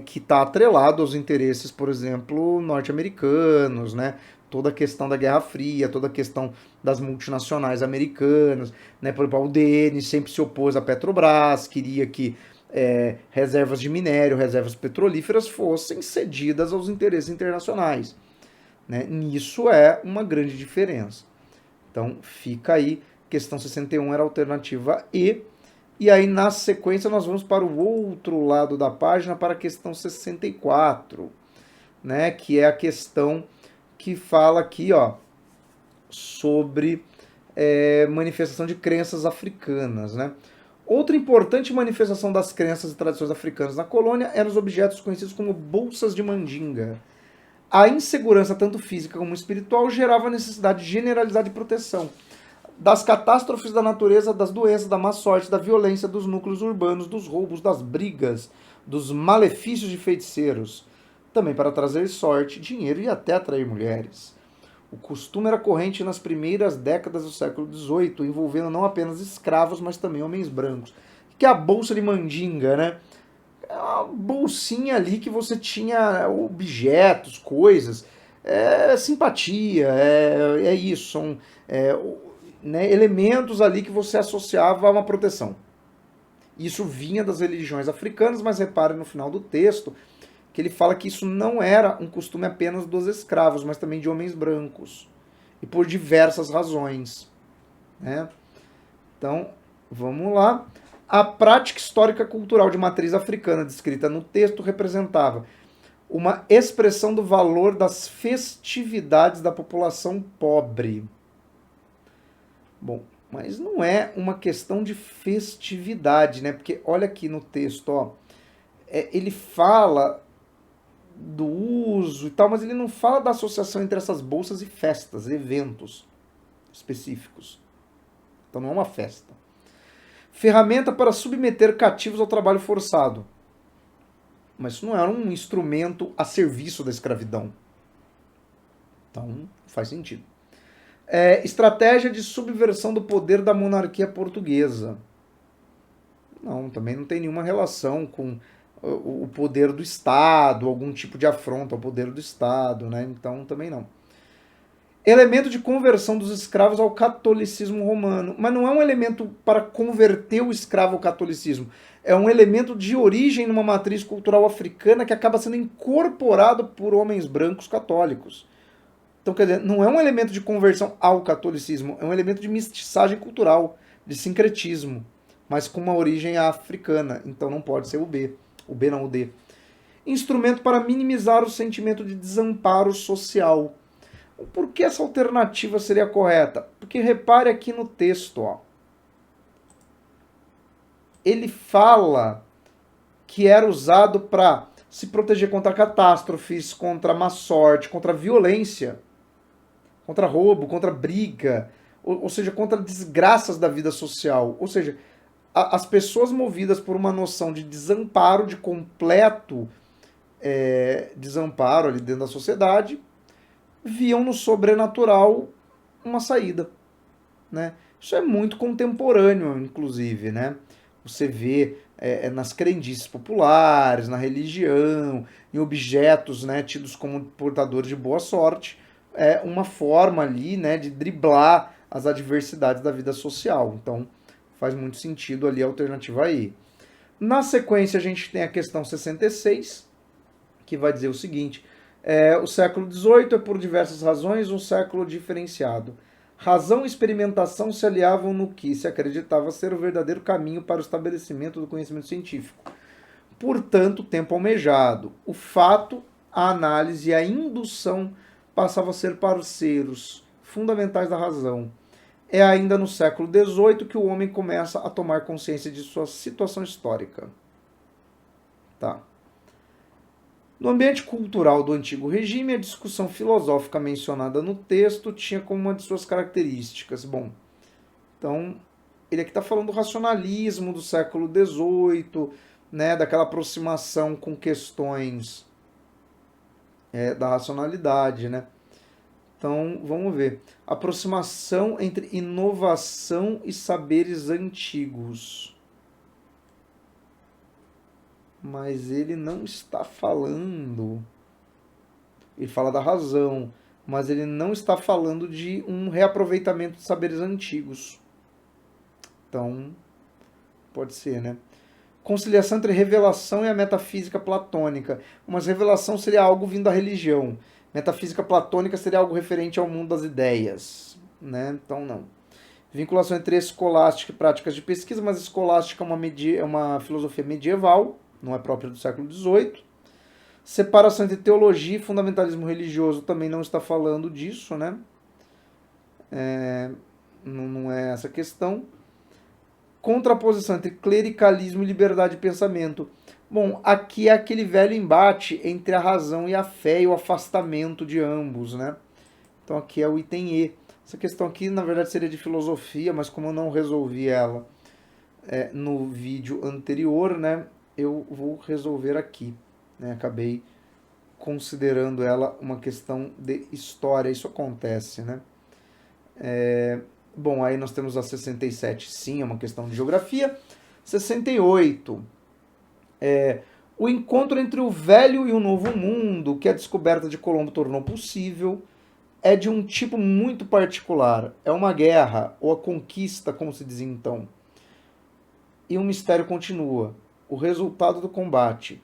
que está atrelado aos interesses, por exemplo, norte-americanos, né? Toda a questão da Guerra Fria, toda a questão das multinacionais americanas, né? Por exemplo, a UDN sempre se opôs à Petrobras, queria que reservas de minério, reservas petrolíferas fossem cedidas aos interesses internacionais, né? Nisso é uma grande diferença. Então fica aí, questão 61 era a alternativa E, E aí, na sequência, nós vamos para o outro lado da página, para a questão 64, né, que é a questão que fala aqui, ó, sobre manifestação de crenças africanas, né? Outra importante manifestação das crenças e tradições africanas na colônia eram os objetos conhecidos como bolsas de mandinga. A insegurança, tanto física como espiritual, gerava a necessidade generalizada de proteção das catástrofes da natureza, das doenças, da má sorte, da violência, dos núcleos urbanos, dos roubos, das brigas, dos malefícios de feiticeiros, também para trazer sorte, dinheiro e até atrair mulheres. O costume era corrente nas primeiras décadas do século XVIII, envolvendo não apenas escravos, mas também homens brancos. Que é a bolsa de mandinga, né? É uma bolsinha ali que você tinha objetos, coisas, simpatia, é isso, são né, elementos ali que você associava a uma proteção. Isso vinha das religiões africanas, mas repare no final do texto que ele fala que isso não era um costume apenas dos escravos, mas também de homens brancos, e por diversas razões, né? Então, vamos lá. A prática histórica cultural de matriz africana descrita no texto representava uma expressão do valor das festividades da população pobre. Bom, mas não é uma questão de festividade, né? Porque olha aqui no texto, ó, ele fala do uso e tal, mas ele não fala da associação entre essas bolsas e festas, eventos específicos. Então não é uma festa. Ferramenta para submeter cativos ao trabalho forçado. Mas isso não era um instrumento a serviço da escravidão. Então faz sentido. Estratégia de subversão do poder da monarquia portuguesa. Não, também não tem nenhuma relação com o poder do Estado, algum tipo de afronta ao poder do Estado, né? Então também não. Elemento de conversão dos escravos ao catolicismo romano. Mas não é um elemento para converter o escravo ao catolicismo. É um elemento de origem numa matriz cultural africana que acaba sendo incorporado por homens brancos católicos. Então, quer dizer, não é um elemento de conversão ao catolicismo, é um elemento de mestiçagem cultural, de sincretismo, mas com uma origem africana. Então não pode ser o B. O B não, o D. Instrumento para minimizar o sentimento de desamparo social. Por que essa alternativa seria correta? Porque repare aqui no texto, ó. Ele fala que era usado para se proteger contra catástrofes, contra má sorte, contra violência, contra roubo, contra briga, ou seja, contra desgraças da vida social. Ou seja, as pessoas movidas por uma noção de desamparo, de completo desamparo ali dentro da sociedade, viam no sobrenatural uma saída, né? Isso é muito contemporâneo, inclusive, né? Você vê nas crendices populares, na religião, em objetos, né, tidos como portadores de boa sorte, uma forma ali, né, de driblar as adversidades da vida social. Então, faz muito sentido ali a alternativa aí. Na sequência, a gente tem a questão 66, que vai dizer o seguinte: o século XVIII é, por diversas razões, um século diferenciado. Razão e experimentação se aliavam no que se acreditava ser o verdadeiro caminho para o estabelecimento do conhecimento científico. Portanto, tempo almejado. O fato, a análise e a indução passavam a ser parceiros fundamentais da razão. É ainda no século XVIII que o homem começa a tomar consciência de sua situação histórica. Tá. No ambiente cultural do antigo regime, a discussão filosófica mencionada no texto tinha como uma de suas características. Bom, então, ele aqui está falando do racionalismo do século XVIII, né, daquela aproximação com questões da racionalidade, né? Então, vamos ver. Aproximação entre inovação e saberes antigos. Mas ele não está falando. Ele fala da razão, mas ele não está falando de um reaproveitamento de saberes antigos. Então, pode ser, né? Conciliação entre revelação e a metafísica platônica. Mas revelação seria algo vindo da religião. Metafísica platônica seria algo referente ao mundo das ideias, né? Então, não. Vinculação entre escolástica e práticas de pesquisa, mas escolástica é uma filosofia medieval, não é própria do século XVIII. Separação entre teologia e fundamentalismo religioso também não está falando disso, né? Não é essa questão. Contraposição entre clericalismo e liberdade de pensamento. Bom, aqui é aquele velho embate entre a razão e a fé e o afastamento de ambos, né? Então aqui é o item E. Essa questão aqui, na verdade, seria de filosofia, mas como eu não resolvi ela no vídeo anterior, né, eu vou resolver aqui. Né? Acabei considerando ela uma questão de história. Isso acontece, né? Bom, aí nós temos a 67, sim, é uma questão de geografia. 68, o encontro entre o velho e o novo mundo, que a descoberta de Colombo tornou possível, é de um tipo muito particular. É uma guerra, ou a conquista, como se dizia então. E um mistério continua. O resultado do combate.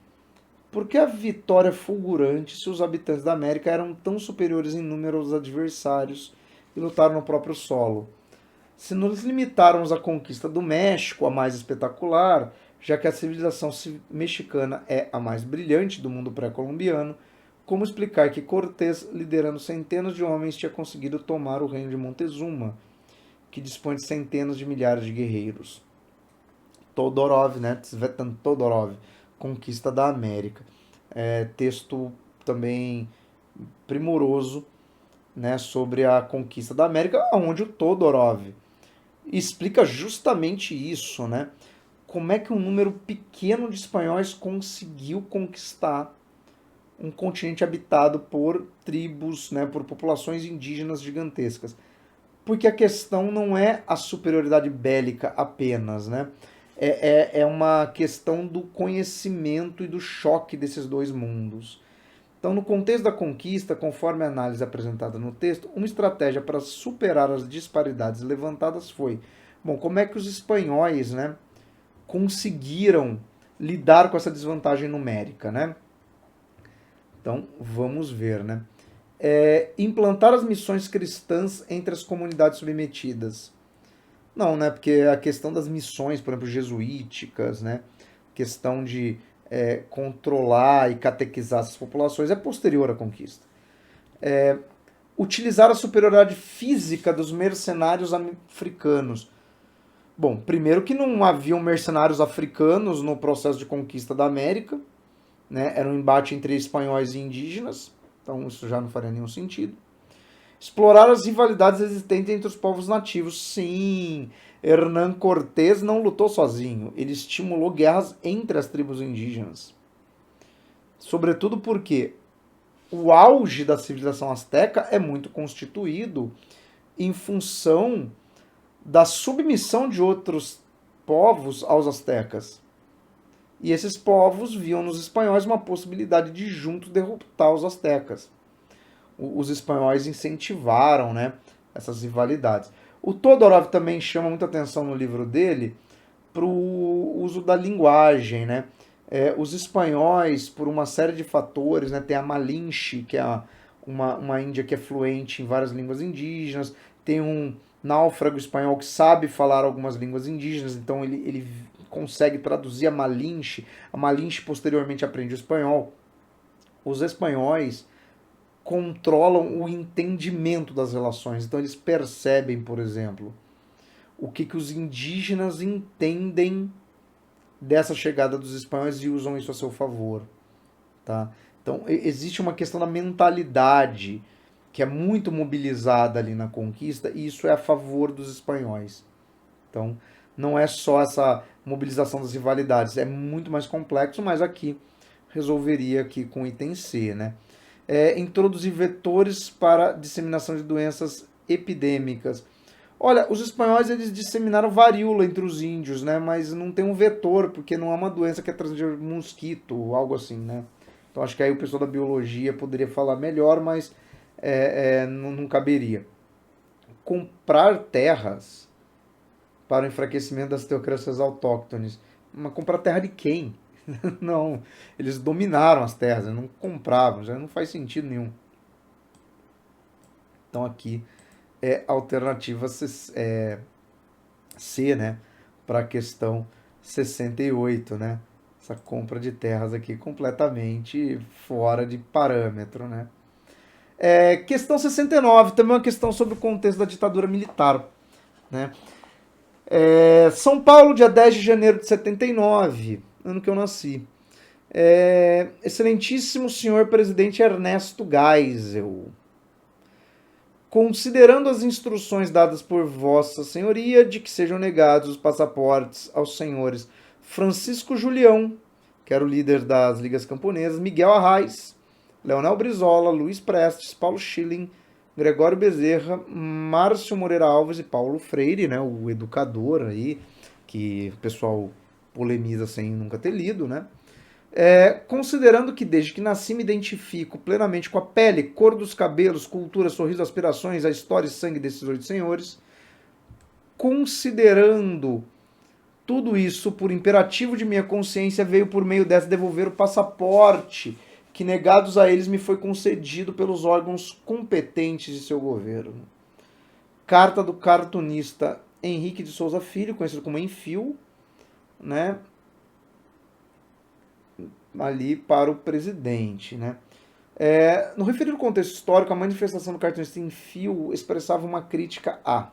Por que a vitória fulgurante se os habitantes da América eram tão superiores em número aos adversários e lutaram no próprio solo? Se nos limitarmos à conquista do México, a mais espetacular, já que a civilização mexicana é a mais brilhante do mundo pré-colombiano, como explicar que Cortés, liderando centenas de homens, tinha conseguido tomar o reino de Montezuma, que dispõe de centenas de milhares de guerreiros? Todorov, né? Tsvetan Todorov, Conquista da América. Texto também primoroso, né, sobre a conquista da América, onde o Todorov explica justamente isso, né? Como é que um número pequeno de espanhóis conseguiu conquistar um continente habitado por tribos, né, por populações indígenas gigantescas. Porque a questão não é a superioridade bélica apenas, né? É uma questão do conhecimento e do choque desses dois mundos. Então, no contexto da conquista, conforme a análise apresentada no texto, uma estratégia para superar as disparidades levantadas foi, bom, como é que os espanhóis, né, conseguiram lidar com essa desvantagem numérica, né? Então, vamos ver, né? Implantar as missões cristãs entre as comunidades submetidas. Não, né? Porque a questão das missões, por exemplo, jesuíticas, né? Questão de controlar e catequizar essas populações é posterior à conquista. Utilizar a superioridade física dos mercenários africanos. Bom, primeiro que não haviam mercenários africanos no processo de conquista da América, né? Era um embate entre espanhóis e indígenas, então isso já não faria nenhum sentido. Explorar as rivalidades existentes entre os povos nativos. Sim, Hernán Cortés não lutou sozinho, ele estimulou guerras entre as tribos indígenas. Sobretudo porque o auge da civilização asteca é muito constituído em função da submissão de outros povos aos astecas. E esses povos viam nos espanhóis uma possibilidade de juntos derrotar os astecas. Os espanhóis incentivaram, né, essas rivalidades. O Todorov também chama muita atenção no livro dele para o uso da linguagem, né? Os espanhóis, por uma série de fatores, né, tem a Malinche, que é uma índia que é fluente em várias línguas indígenas, tem um náufrago espanhol que sabe falar algumas línguas indígenas, então ele consegue traduzir a Malinche posteriormente aprende o espanhol. Os espanhóis controlam o entendimento das relações, então eles percebem, por exemplo, o que os indígenas entendem dessa chegada dos espanhóis e usam isso a seu favor, tá? Então existe uma questão da mentalidade que é muito mobilizada ali na conquista e isso é a favor dos espanhóis. Então não é só essa mobilização das rivalidades, é muito mais complexo, mas aqui resolveria aqui com o item C, né? Introduzir vetores para disseminação de doenças epidêmicas. Olha, os espanhóis eles disseminaram varíola entre os índios, né? Mas não tem um vetor, porque não é uma doença que é transmitida por mosquito ou algo assim, né? Então acho que aí o pessoal da biologia poderia falar melhor, mas não caberia. Comprar terras para o enfraquecimento das teocracias autóctones. Mas comprar terra de quem? Não, eles dominaram as terras, não compravam, já não faz sentido nenhum. Então aqui é a alternativa C, né, para a questão 68, né? Essa compra de terras aqui completamente fora de parâmetro, né? Questão 69, também uma questão sobre o contexto da ditadura militar, né? São Paulo, dia 10 de janeiro de 79, ano que eu nasci. Excelentíssimo senhor presidente Ernesto Geisel, considerando as instruções dadas por Vossa Senhoria de que sejam negados os passaportes aos senhores Francisco Julião, que era o líder das Ligas Camponesas, Miguel Arraes, Leonel Brizola, Luiz Prestes, Paulo Schilling, Gregório Bezerra, Márcio Moreira Alves e Paulo Freire, né, o educador aí, que o pessoal polemiza sem nunca ter lido, né? Considerando que desde que nasci me identifico plenamente com a pele, cor dos cabelos, cultura, sorriso, aspirações, a história e sangue desses 8 senhores, considerando tudo isso por imperativo de minha consciência, veio por meio dessa devolver o passaporte que, negados a eles, me foi concedido pelos órgãos competentes de seu governo. Carta do cartunista Henrique de Souza Filho, conhecido como Enfio, né? Ali para o presidente, né? No referido contexto histórico, a manifestação do cartunista Enfio expressava uma crítica a...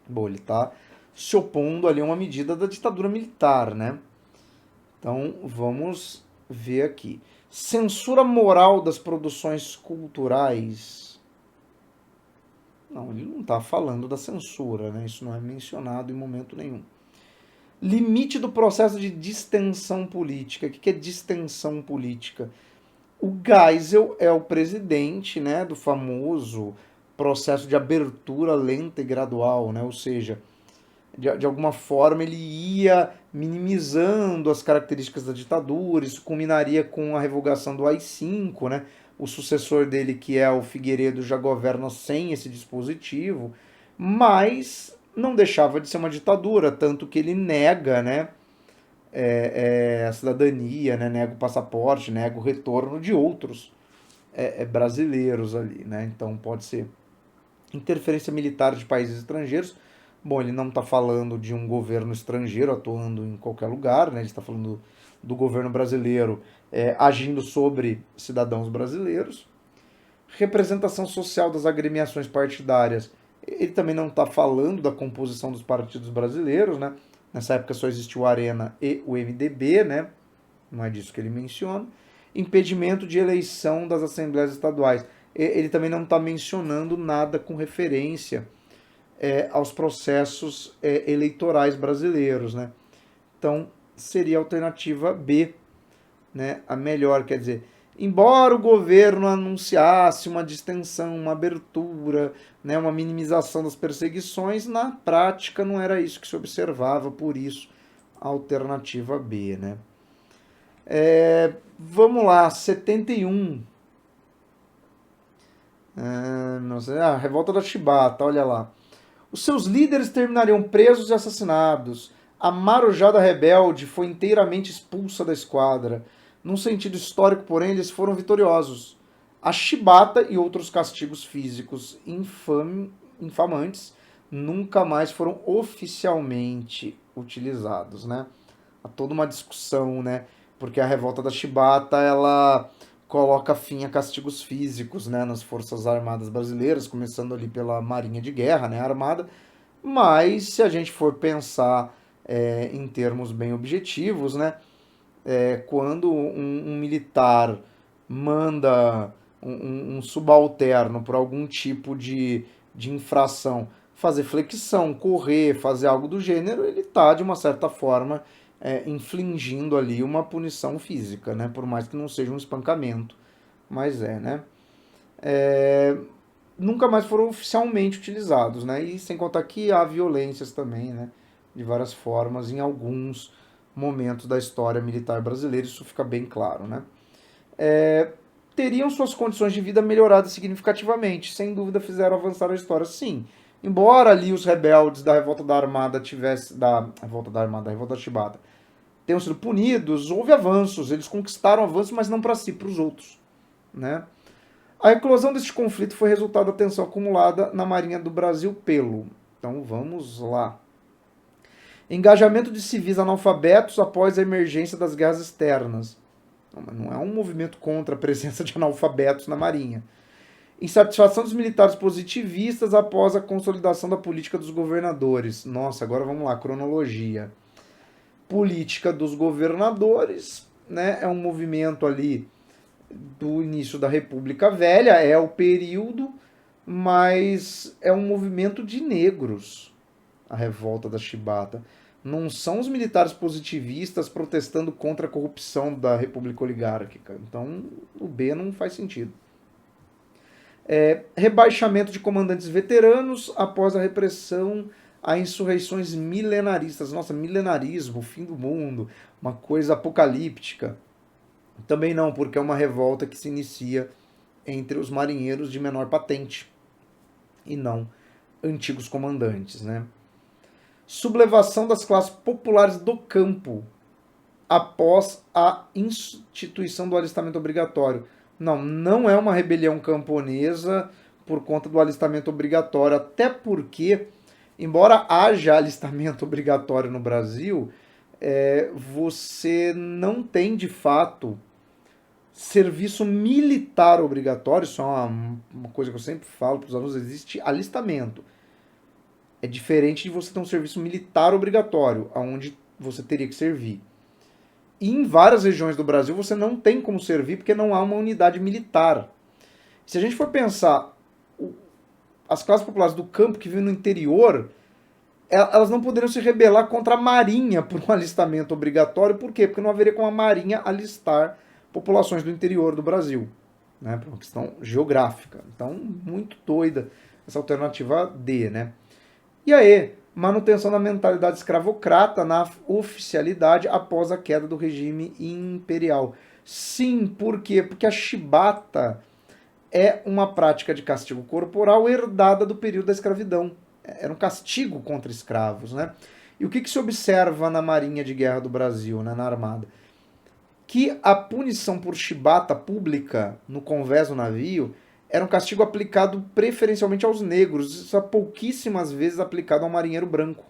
Bom, ele está se opondo ali a uma medida da ditadura militar, né? Então, vamos ver aqui. Censura moral das produções culturais. Não, ele não está falando da censura, né? Isso não é mencionado em momento nenhum. Limite do processo de distensão política. O que é distensão política? O Geisel é o presidente, né, do famoso processo de abertura lenta e gradual, né? Ou seja, de alguma forma ele ia minimizando as características da ditadura, isso culminaria com a revogação do AI-5, né? O sucessor dele, que é o Figueiredo, já governa sem esse dispositivo, mas não deixava de ser uma ditadura, tanto que ele nega, né, a cidadania, né, nega o passaporte, nega o retorno de outros brasileiros ali, né? Então pode ser interferência militar de países estrangeiros. Bom, ele não está falando de um governo estrangeiro atuando em qualquer lugar, né? Ele está falando do governo brasileiro agindo sobre cidadãos brasileiros. Representação social das agremiações partidárias. Ele também não está falando da composição dos partidos brasileiros, né? Nessa época só existiu o Arena e o MDB, né? Não é disso que ele menciona. Impedimento de eleição das assembleias estaduais. Ele também não está mencionando nada com referência aos processos eleitorais brasileiros, né? Então, seria a alternativa B, né? A melhor, quer dizer, embora o governo anunciasse uma distensão, uma abertura, né, uma minimização das perseguições, na prática não era isso que se observava, por isso a alternativa B, né? Vamos lá, 71. Revolta da Chibata, olha lá. Os seus líderes terminariam presos e assassinados. A Marujada Rebelde foi inteiramente expulsa da esquadra. Num sentido histórico, porém, eles foram vitoriosos. A chibata e outros castigos físicos infamantes nunca mais foram oficialmente utilizados, né? Há toda uma discussão, né? Porque a revolta da chibata, ela coloca fim a castigos físicos, né, nas Forças Armadas Brasileiras, começando ali pela Marinha de Guerra, né, armada. Mas se a gente for pensar em termos bem objetivos, né, quando um militar manda um subalterno por algum tipo de infração fazer flexão, correr, fazer algo do gênero, ele está, de uma certa forma, infligindo ali uma punição física, né? Por mais que não seja um espancamento, mas né? Nunca mais foram oficialmente utilizados, né? E sem contar que há violências também, né? De várias formas em alguns momentos da história militar brasileira, isso fica bem claro, né? Teriam suas condições de vida melhoradas significativamente, sem dúvida fizeram avançar a história, sim. Embora ali os rebeldes da Revolta da Armada da Revolta da Chibata, tenham sido punidos, houve avanços, eles conquistaram avanços, mas não para si, para os outros, né? A eclosão deste conflito foi resultado da tensão acumulada na Marinha do Brasil pelo. Então vamos lá. Engajamento de civis analfabetos após a emergência das guerras externas. Não é um movimento contra a presença de analfabetos na Marinha. Insatisfação dos militares positivistas após a consolidação da política dos governadores. Nossa, agora vamos lá, cronologia. Política dos governadores, né? É um movimento ali do início da República Velha, é o período, mas é um movimento de negros, a revolta da Chibata. Não são os militares positivistas protestando contra a corrupção da República Oligárquica. Então, o B não faz sentido. Rebaixamento de comandantes veteranos após a repressão a insurreições milenaristas. Nossa, milenarismo, fim do mundo, uma coisa apocalíptica. Também não, porque é uma revolta que se inicia entre os marinheiros de menor patente e não antigos comandantes, né? Sublevação das classes populares do campo após a instituição do alistamento obrigatório. Não é uma rebelião camponesa por conta do alistamento obrigatório, até porque, embora haja alistamento obrigatório no Brasil, você não tem, de fato, serviço militar obrigatório. Isso é uma coisa que eu sempre falo para os alunos, existe alistamento. É diferente de você ter um serviço militar obrigatório, onde você teria que servir. E em várias regiões do Brasil você não tem como servir porque não há uma unidade militar. Se a gente for pensar, as classes populares do campo que vivem no interior, elas não poderiam se rebelar contra a Marinha por um alistamento obrigatório. Por quê? Porque não haveria como a Marinha alistar populações do interior do Brasil, né? Por uma questão geográfica. Então, muito doida essa alternativa D, né? E aí, manutenção da mentalidade escravocrata na oficialidade após a queda do regime imperial. Sim, por quê? Porque a chibata é uma prática de castigo corporal herdada do período da escravidão. Era um castigo contra escravos, né? E o que se observa na Marinha de Guerra do Brasil, né, na Armada? Que a punição por chibata pública no convés do navio era um castigo aplicado preferencialmente aos negros, isso é pouquíssimas vezes aplicado ao marinheiro branco.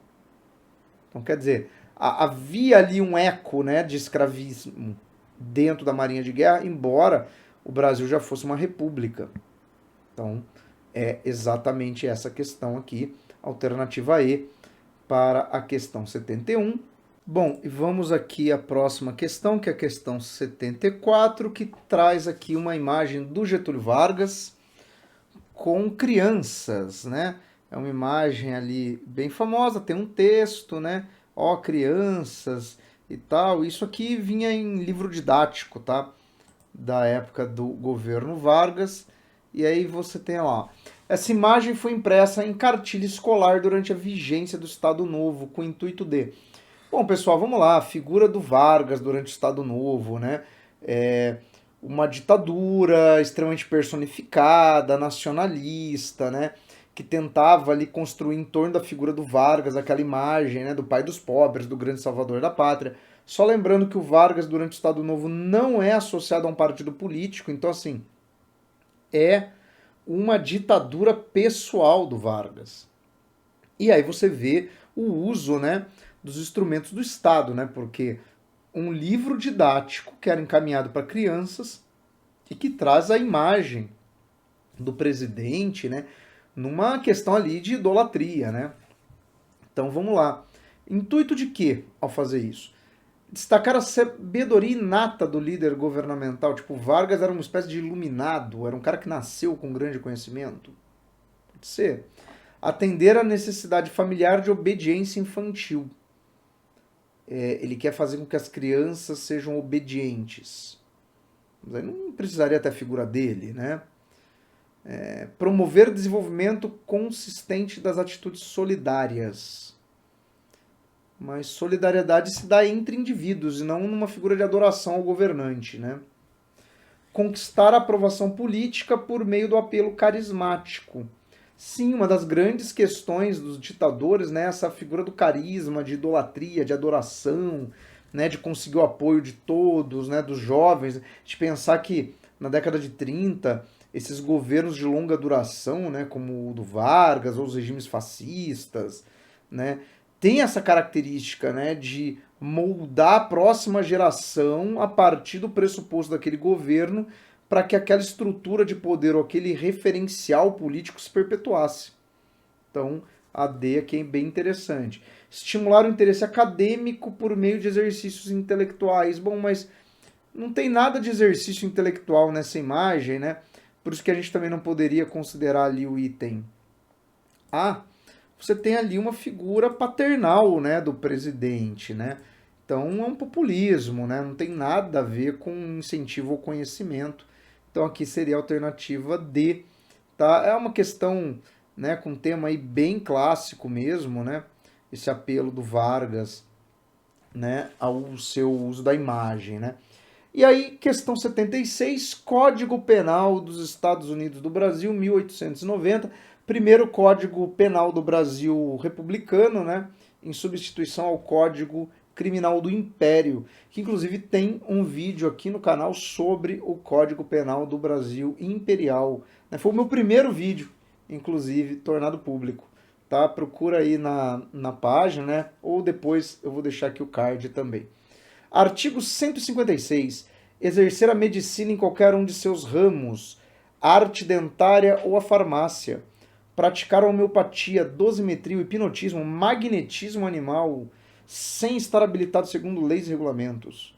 Então, quer dizer, havia ali um eco, né, de escravismo dentro da Marinha de Guerra, embora o Brasil já fosse uma república. Então, é exatamente essa questão aqui, alternativa E para a questão 71. Bom, e vamos aqui à próxima questão, que é a questão 74, que traz aqui uma imagem do Getúlio Vargas com crianças, né? É uma imagem ali bem famosa, tem um texto, né? Ó, crianças e tal. Isso aqui vinha em livro didático, tá? Da época do governo Vargas. E aí você tem lá. Essa imagem foi impressa em cartilha escolar durante a vigência do Estado Novo, com o intuito de... Bom, pessoal, vamos lá. A figura do Vargas durante o Estado Novo, né? Uma ditadura extremamente personificada, nacionalista, né? Que tentava ali construir em torno da figura do Vargas aquela imagem, né? Do pai dos pobres, do grande salvador da pátria. Só lembrando que o Vargas durante o Estado Novo não é associado a um partido político, então assim, é uma ditadura pessoal do Vargas. E aí você vê o uso, né, dos instrumentos do Estado, né? Porque um livro didático que era encaminhado para crianças e que traz a imagem do presidente, né, numa questão ali de idolatria, né? Então vamos lá. Intuito de quê ao fazer isso? Destacar a sabedoria inata do líder governamental. Tipo, Vargas era uma espécie de iluminado, era um cara que nasceu com grande conhecimento. Pode ser. Atender à necessidade familiar de obediência infantil. Ele quer fazer com que as crianças sejam obedientes. Mas aí não precisaria ter a figura dele, né? Promover desenvolvimento consistente das atitudes solidárias. Mas solidariedade se dá entre indivíduos e não numa figura de adoração ao governante, né? Conquistar a aprovação política por meio do apelo carismático. Sim, uma das grandes questões dos ditadores, né, essa figura do carisma, de idolatria, de adoração, né, de conseguir o apoio de todos, né, dos jovens, de pensar que na década de 30, esses governos de longa duração, né, como o do Vargas ou os regimes fascistas, né, tem essa característica, né, de moldar a próxima geração a partir do pressuposto daquele governo para que aquela estrutura de poder ou aquele referencial político se perpetuasse. Então, a D aqui é bem interessante. Estimular o interesse acadêmico por meio de exercícios intelectuais. Bom, mas não tem nada de exercício intelectual nessa imagem, né? Por isso que a gente também não poderia considerar ali o item A. Você tem ali uma figura paternal, né, do presidente, né? Então é um populismo, né? Não tem nada a ver com incentivo ao conhecimento. Então aqui seria a alternativa D, tá? É uma questão, né, com um tema aí bem clássico mesmo, né? Esse apelo do Vargas, né, ao seu uso da imagem, né? E aí, questão 76, Código Penal dos Estados Unidos do Brasil, 1890, primeiro Código Penal do Brasil republicano, né, em substituição ao Código Criminal do Império, que inclusive tem um vídeo aqui no canal sobre o Código Penal do Brasil Imperial. Né? Foi o meu primeiro vídeo, inclusive, tornado público. Tá? Procura aí na página, né? Ou depois eu vou deixar aqui o card também. Artigo 156. Exercer a medicina em qualquer um de seus ramos, a arte dentária ou a farmácia. Praticar a homeopatia, dosimetria, hipnotismo, magnetismo animal, sem estar habilitado segundo leis e regulamentos.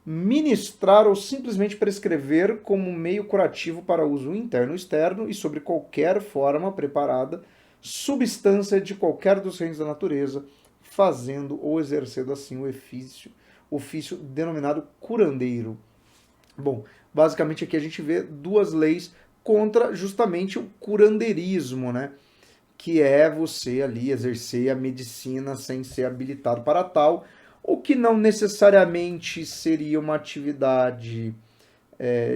Ministrar ou simplesmente prescrever como meio curativo para uso interno ou externo e sobre qualquer forma preparada, substância de qualquer dos reinos da natureza, fazendo ou exercendo assim o ofício denominado curandeiro. Bom, basicamente aqui a gente vê duas leis contra justamente o curandeirismo, né? Que é você ali exercer a medicina sem ser habilitado para tal, o que não necessariamente seria uma atividade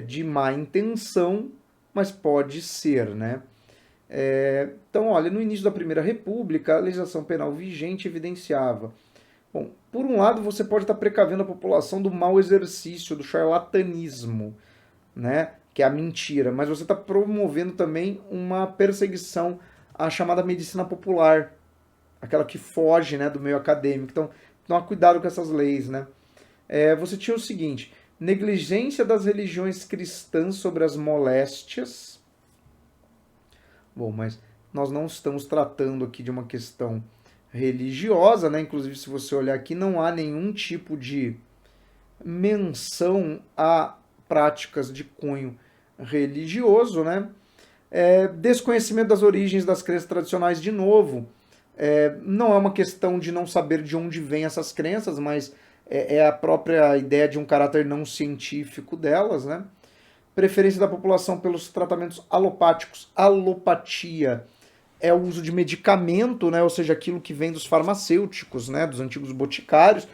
de má intenção, mas pode ser, né? Então, olha, no início da Primeira República, a legislação penal vigente evidenciava. Bom, por um lado, você pode estar precavendo a população do mau exercício, do charlatanismo, né? Que é a mentira, mas você está promovendo também uma perseguição à chamada medicina popular, aquela que foge, né, do meio acadêmico. Então, toma cuidado com essas leis, né? Você tinha o seguinte: negligência das religiões cristãs sobre as moléstias. Bom, mas nós não estamos tratando aqui de uma questão religiosa, né? Inclusive, se você olhar aqui, não há nenhum tipo de menção a práticas de cunho religioso, né? Desconhecimento das origens das crenças tradicionais, de novo, não é uma questão de não saber de onde vêm essas crenças, mas é a própria ideia de um caráter não científico delas, né? Preferência da população pelos tratamentos alopáticos. Alopatia é o uso de medicamento, né? Ou seja, aquilo que vem dos farmacêuticos, né? Dos antigos boticários.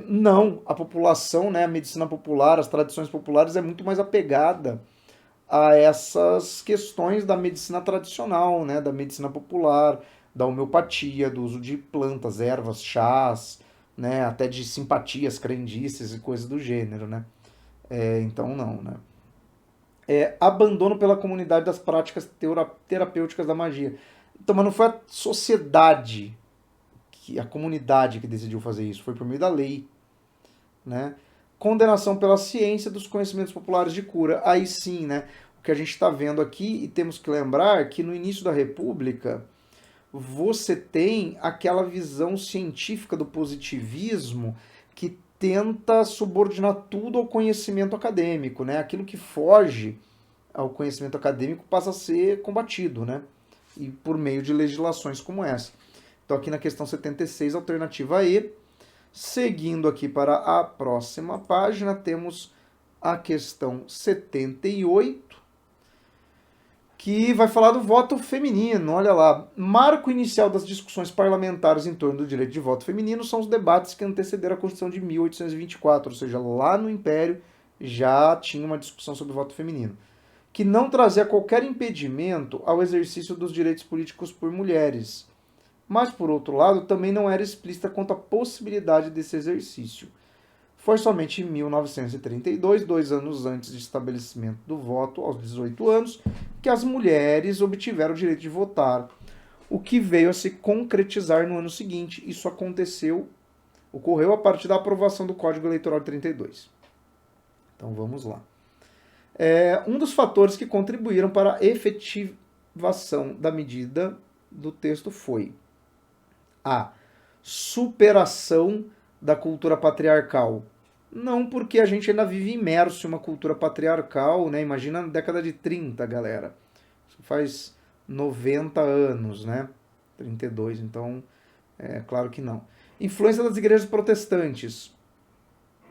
Não, a população, né? A medicina popular, as tradições populares é muito mais apegada a essas questões da medicina tradicional, né? Da medicina popular, da homeopatia, do uso de plantas, ervas, chás, né? Até de simpatias, crendices e coisas do gênero, né? Então não, né? Abandono pela comunidade das práticas terapêuticas da magia. Então, mas não foi a sociedade, a comunidade que decidiu fazer isso, foi por meio da lei, né? Condenação pela ciência dos conhecimentos populares de cura. Aí sim, né? O que a gente está vendo aqui, e temos que lembrar que no início da República, você tem aquela visão científica do positivismo que tenta subordinar tudo ao conhecimento acadêmico, né? Aquilo que foge ao conhecimento acadêmico passa a ser combatido, né? E por meio de legislações como essa. Então aqui na questão 76, alternativa E. Seguindo aqui para a próxima página, temos a questão 78, que vai falar do voto feminino. Olha lá, marco inicial das discussões parlamentares em torno do direito de voto feminino são os debates que antecederam a Constituição de 1824, ou seja, lá no Império já tinha uma discussão sobre o voto feminino, que não trazia qualquer impedimento ao exercício dos direitos políticos por mulheres, mas, por outro lado, também não era explícita quanto à possibilidade desse exercício. Foi somente em 1932, 2 anos antes do estabelecimento do voto aos 18 anos, que as mulheres obtiveram o direito de votar. o que veio a se concretizar no ano seguinte. Isso ocorreu a partir da aprovação do Código Eleitoral de 32. Então vamos lá. Um dos fatores que contribuíram para a efetivação da medida do texto foi a superação da cultura patriarcal. Não porque a gente ainda vive imerso em uma cultura patriarcal, né? Imagina na década de 30, galera. Isso faz 90 anos, né? 32, então claro que não. Influência das igrejas protestantes.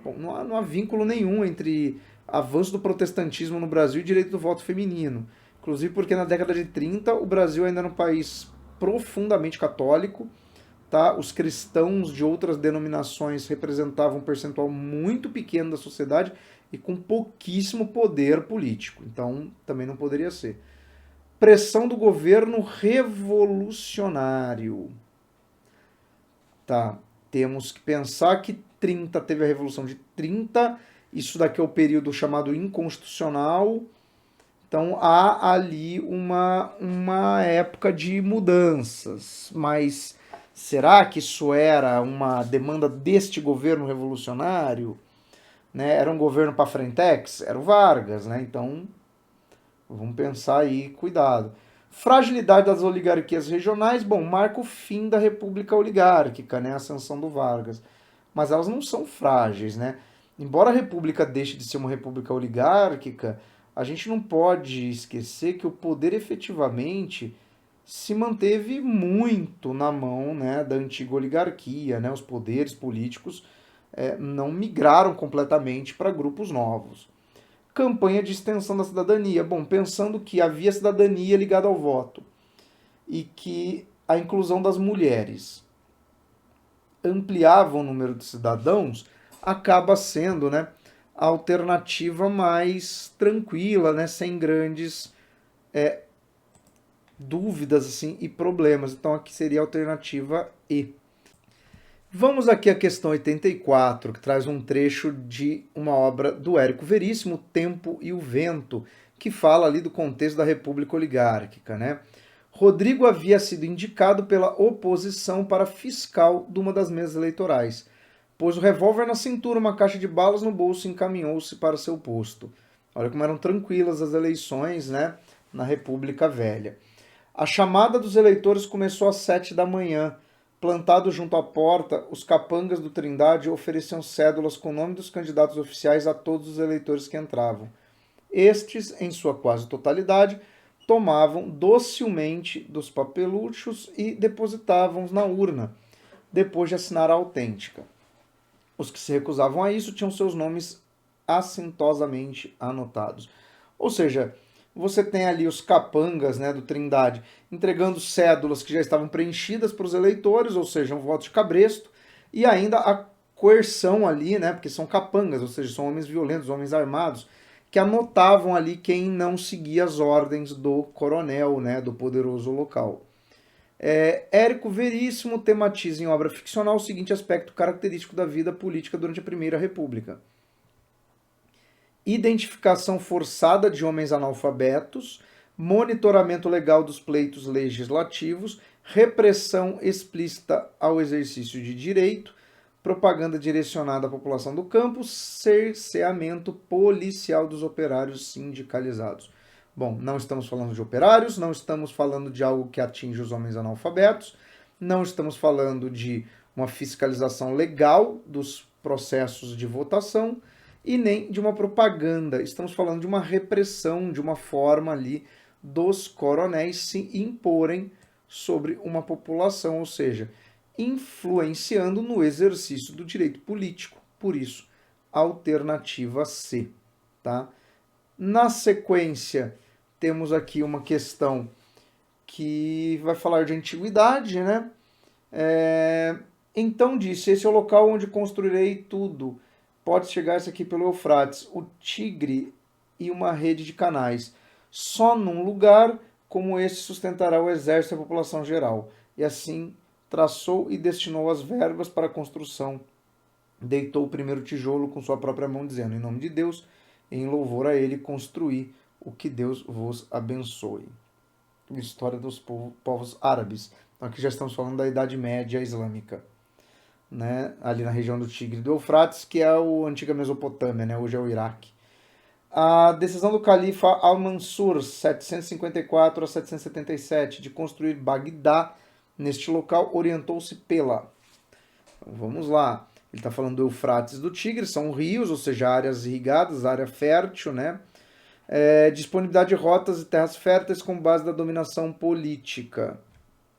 Bom, não há vínculo nenhum entre avanço do protestantismo no Brasil e direito do voto feminino. Inclusive porque na década de 30 o Brasil ainda era um país profundamente católico. Tá? Os cristãos de outras denominações representavam um percentual muito pequeno da sociedade e com pouquíssimo poder político. Então, também não poderia ser. Pressão do governo revolucionário. Tá, temos que pensar que 30 teve a Revolução de 30, isso daqui é o período chamado inconstitucional. Então há ali uma época de mudanças, mas será que isso era uma demanda deste governo revolucionário? Né? Era um governo para frentex? Era o Vargas, né? Então vamos pensar aí, cuidado. Fragilidade das oligarquias regionais, bom, marca o fim da república oligárquica, né? A ascensão do Vargas. Mas elas não são frágeis, né? Embora a república deixe de ser uma república oligárquica, a gente não pode esquecer que o poder efetivamente se manteve muito na mão, né, da antiga oligarquia, né? Os poderes políticos não migraram completamente para grupos novos. Campanha de extensão da cidadania. Bom, pensando que havia cidadania ligada ao voto e que a inclusão das mulheres ampliava o número de cidadãos, acaba sendo, né, a alternativa mais tranquila, né, sem grandes dúvidas assim, e problemas. Então aqui seria a alternativa E. Vamos aqui à questão 84, que traz um trecho de uma obra do Érico Veríssimo, O Tempo e o Vento, que fala ali do contexto da República Oligárquica, né? Rodrigo havia sido indicado pela oposição para fiscal de uma das mesas eleitorais. Pôs o revólver na cintura, uma caixa de balas no bolso e encaminhou-se para seu posto. Olha como eram tranquilas as eleições, né, na República Velha. A chamada dos eleitores começou às 7 da manhã. Plantados junto à porta, os capangas do Trindade ofereciam cédulas com o nome dos candidatos oficiais a todos os eleitores que entravam. Estes, em sua quase totalidade, tomavam docilmente dos papeluchos e depositavam-os na urna, depois de assinar a autêntica. Os que se recusavam a isso tinham seus nomes assintosamente anotados. Ou seja, você tem ali os capangas, né, do Trindade entregando cédulas que já estavam preenchidas para os eleitores, ou seja, um voto de cabresto, e ainda a coerção ali, né, porque são capangas, ou seja, são homens violentos, homens armados, que anotavam ali quem não seguia as ordens do coronel, né, do poderoso local. Érico Veríssimo tematiza em obra ficcional o seguinte aspecto característico da vida política durante a Primeira República: identificação forçada de homens analfabetos, monitoramento legal dos pleitos legislativos, repressão explícita ao exercício de direito, propaganda direcionada à população do campo, cerceamento policial dos operários sindicalizados. Bom, não estamos falando de operários, não estamos falando de algo que atinge os homens analfabetos, não estamos falando de uma fiscalização legal dos processos de votação e nem de uma propaganda. Estamos falando de uma repressão, de uma forma ali dos coronéis se imporem sobre uma população, ou seja, influenciando no exercício do direito político. Por isso, alternativa C, tá? Na sequência, temos aqui uma questão que vai falar de antiguidade, né? Então disse, esse é o local onde construirei tudo. Pode chegar-se aqui pelo Eufrates, o Tigre e uma rede de canais. Só num lugar como esse sustentará o exército e a população geral. E assim traçou e destinou as verbas para a construção. Deitou o primeiro tijolo com sua própria mão, dizendo, em nome de Deus, em louvor a ele, construí o que Deus vos abençoe. História dos povos árabes. Então aqui já estamos falando da Idade Média Islâmica, né? Ali na região do Tigre e do Eufrates, que é a antiga Mesopotâmia, né? Hoje é o Iraque. A decisão do califa Al-Mansur, 754 a 777, de construir Bagdá neste local, orientou-se pela... Então, vamos lá. Ele está falando do Eufrates e do Tigre, são rios, ou seja, áreas irrigadas, área fértil, né? Disponibilidade de rotas e terras férteis com base da dominação política,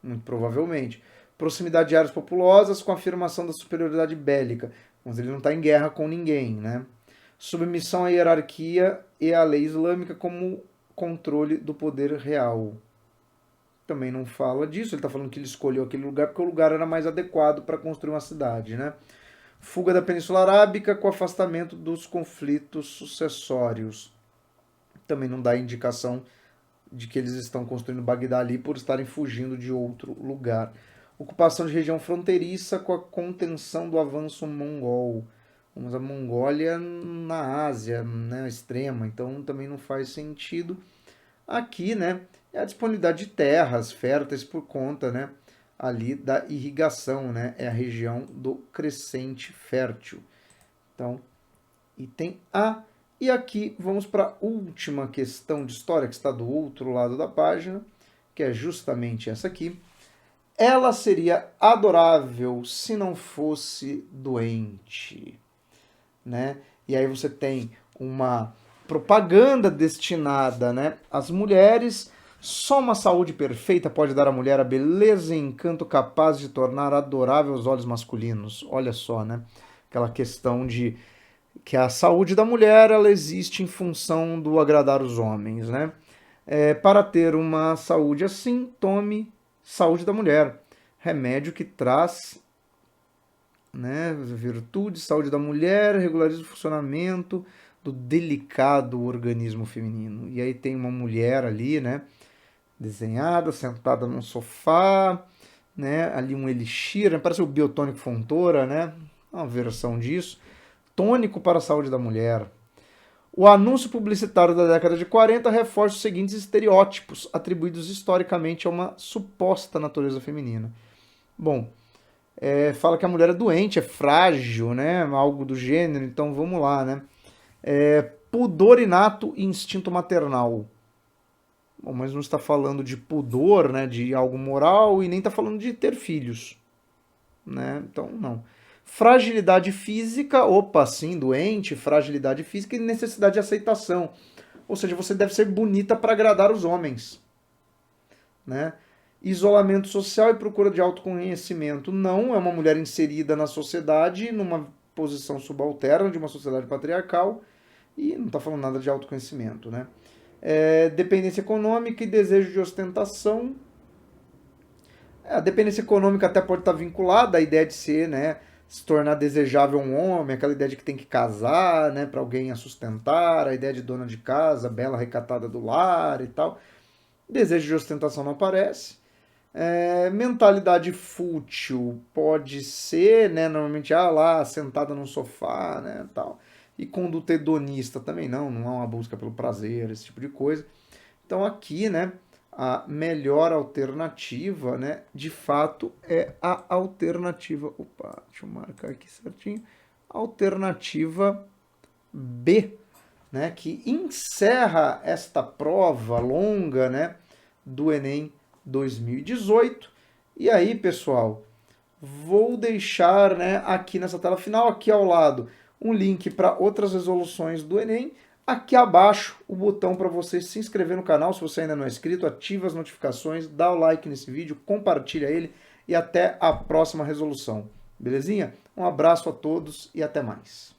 muito provavelmente. Proximidade de áreas populosas com afirmação da superioridade bélica, mas ele não está em guerra com ninguém, né? Submissão à hierarquia e à lei islâmica como controle do poder real. Também não fala disso, ele está falando que ele escolheu aquele lugar porque o lugar era mais adequado para construir uma cidade, né? Fuga da Península Arábica com afastamento dos conflitos sucessórios. Também não dá indicação de que eles estão construindo Bagdá ali por estarem fugindo de outro lugar. Ocupação de região fronteiriça com a contenção do avanço mongol. Mas a Mongólia na Ásia, né, extrema, então também não faz sentido. Aqui, né, é a disponibilidade de terras férteis por conta, né, ali da irrigação, né, é a região do crescente fértil. Então, item A. E aqui vamos para a última questão de história, que está do outro lado da página, que é justamente essa aqui. Ela seria adorável se não fosse doente, né? E aí você tem uma propaganda destinada, né, às mulheres. Só uma saúde perfeita pode dar à mulher a beleza e encanto capaz de tornar adorável os olhos masculinos. Olha só, né? Aquela questão de que a saúde da mulher ela existe em função do agradar os homens, né? Para ter uma saúde assim, tome saúde da mulher. Remédio que traz, né, virtude, saúde da mulher, regulariza o funcionamento do delicado organismo feminino. E aí tem uma mulher ali, né, desenhada, sentada num sofá, né, ali um elixir, né, parece o biotônico Fontoura, né, uma versão disso. Tônico para a saúde da mulher. O anúncio publicitário da década de 40 reforça os seguintes estereótipos atribuídos historicamente a uma suposta natureza feminina. Bom, fala que a mulher é doente, é frágil, né? Algo do gênero, então vamos lá, né? Pudor inato e instinto maternal. Bom, mas não está falando de pudor, né? De algo moral e nem está falando de ter filhos, né? Então, não. Fragilidade física, opa, sim, doente, fragilidade física e necessidade de aceitação. Ou seja, você deve ser bonita para agradar os homens, né? Isolamento social e procura de autoconhecimento. Não, é uma mulher inserida na sociedade, numa posição subalterna de uma sociedade patriarcal, e não está falando nada de autoconhecimento, né? Dependência econômica e desejo de ostentação. A dependência econômica até pode estar vinculada à ideia de ser, né, se tornar desejável um homem, aquela ideia de que tem que casar, né, para alguém a sustentar, a ideia de dona de casa, bela recatada do lar e tal. Desejo de ostentação não aparece. Mentalidade fútil pode ser, né, normalmente, lá, sentada num sofá, né, tal. E conduta hedonista também não é uma busca pelo prazer, esse tipo de coisa. Então aqui, né, a melhor alternativa, né, de fato, é a alternativa... Opa, deixa eu marcar aqui certinho. Alternativa B, né, que encerra esta prova longa, né, do Enem 2018. E aí, pessoal, vou deixar, né, aqui nessa tela final, aqui ao lado, um link para outras resoluções do Enem. Aqui abaixo o botão para você se inscrever no canal, se você ainda não é inscrito, ativa as notificações, dá o like nesse vídeo, compartilha ele e até a próxima resolução. Belezinha? Um abraço a todos e até mais.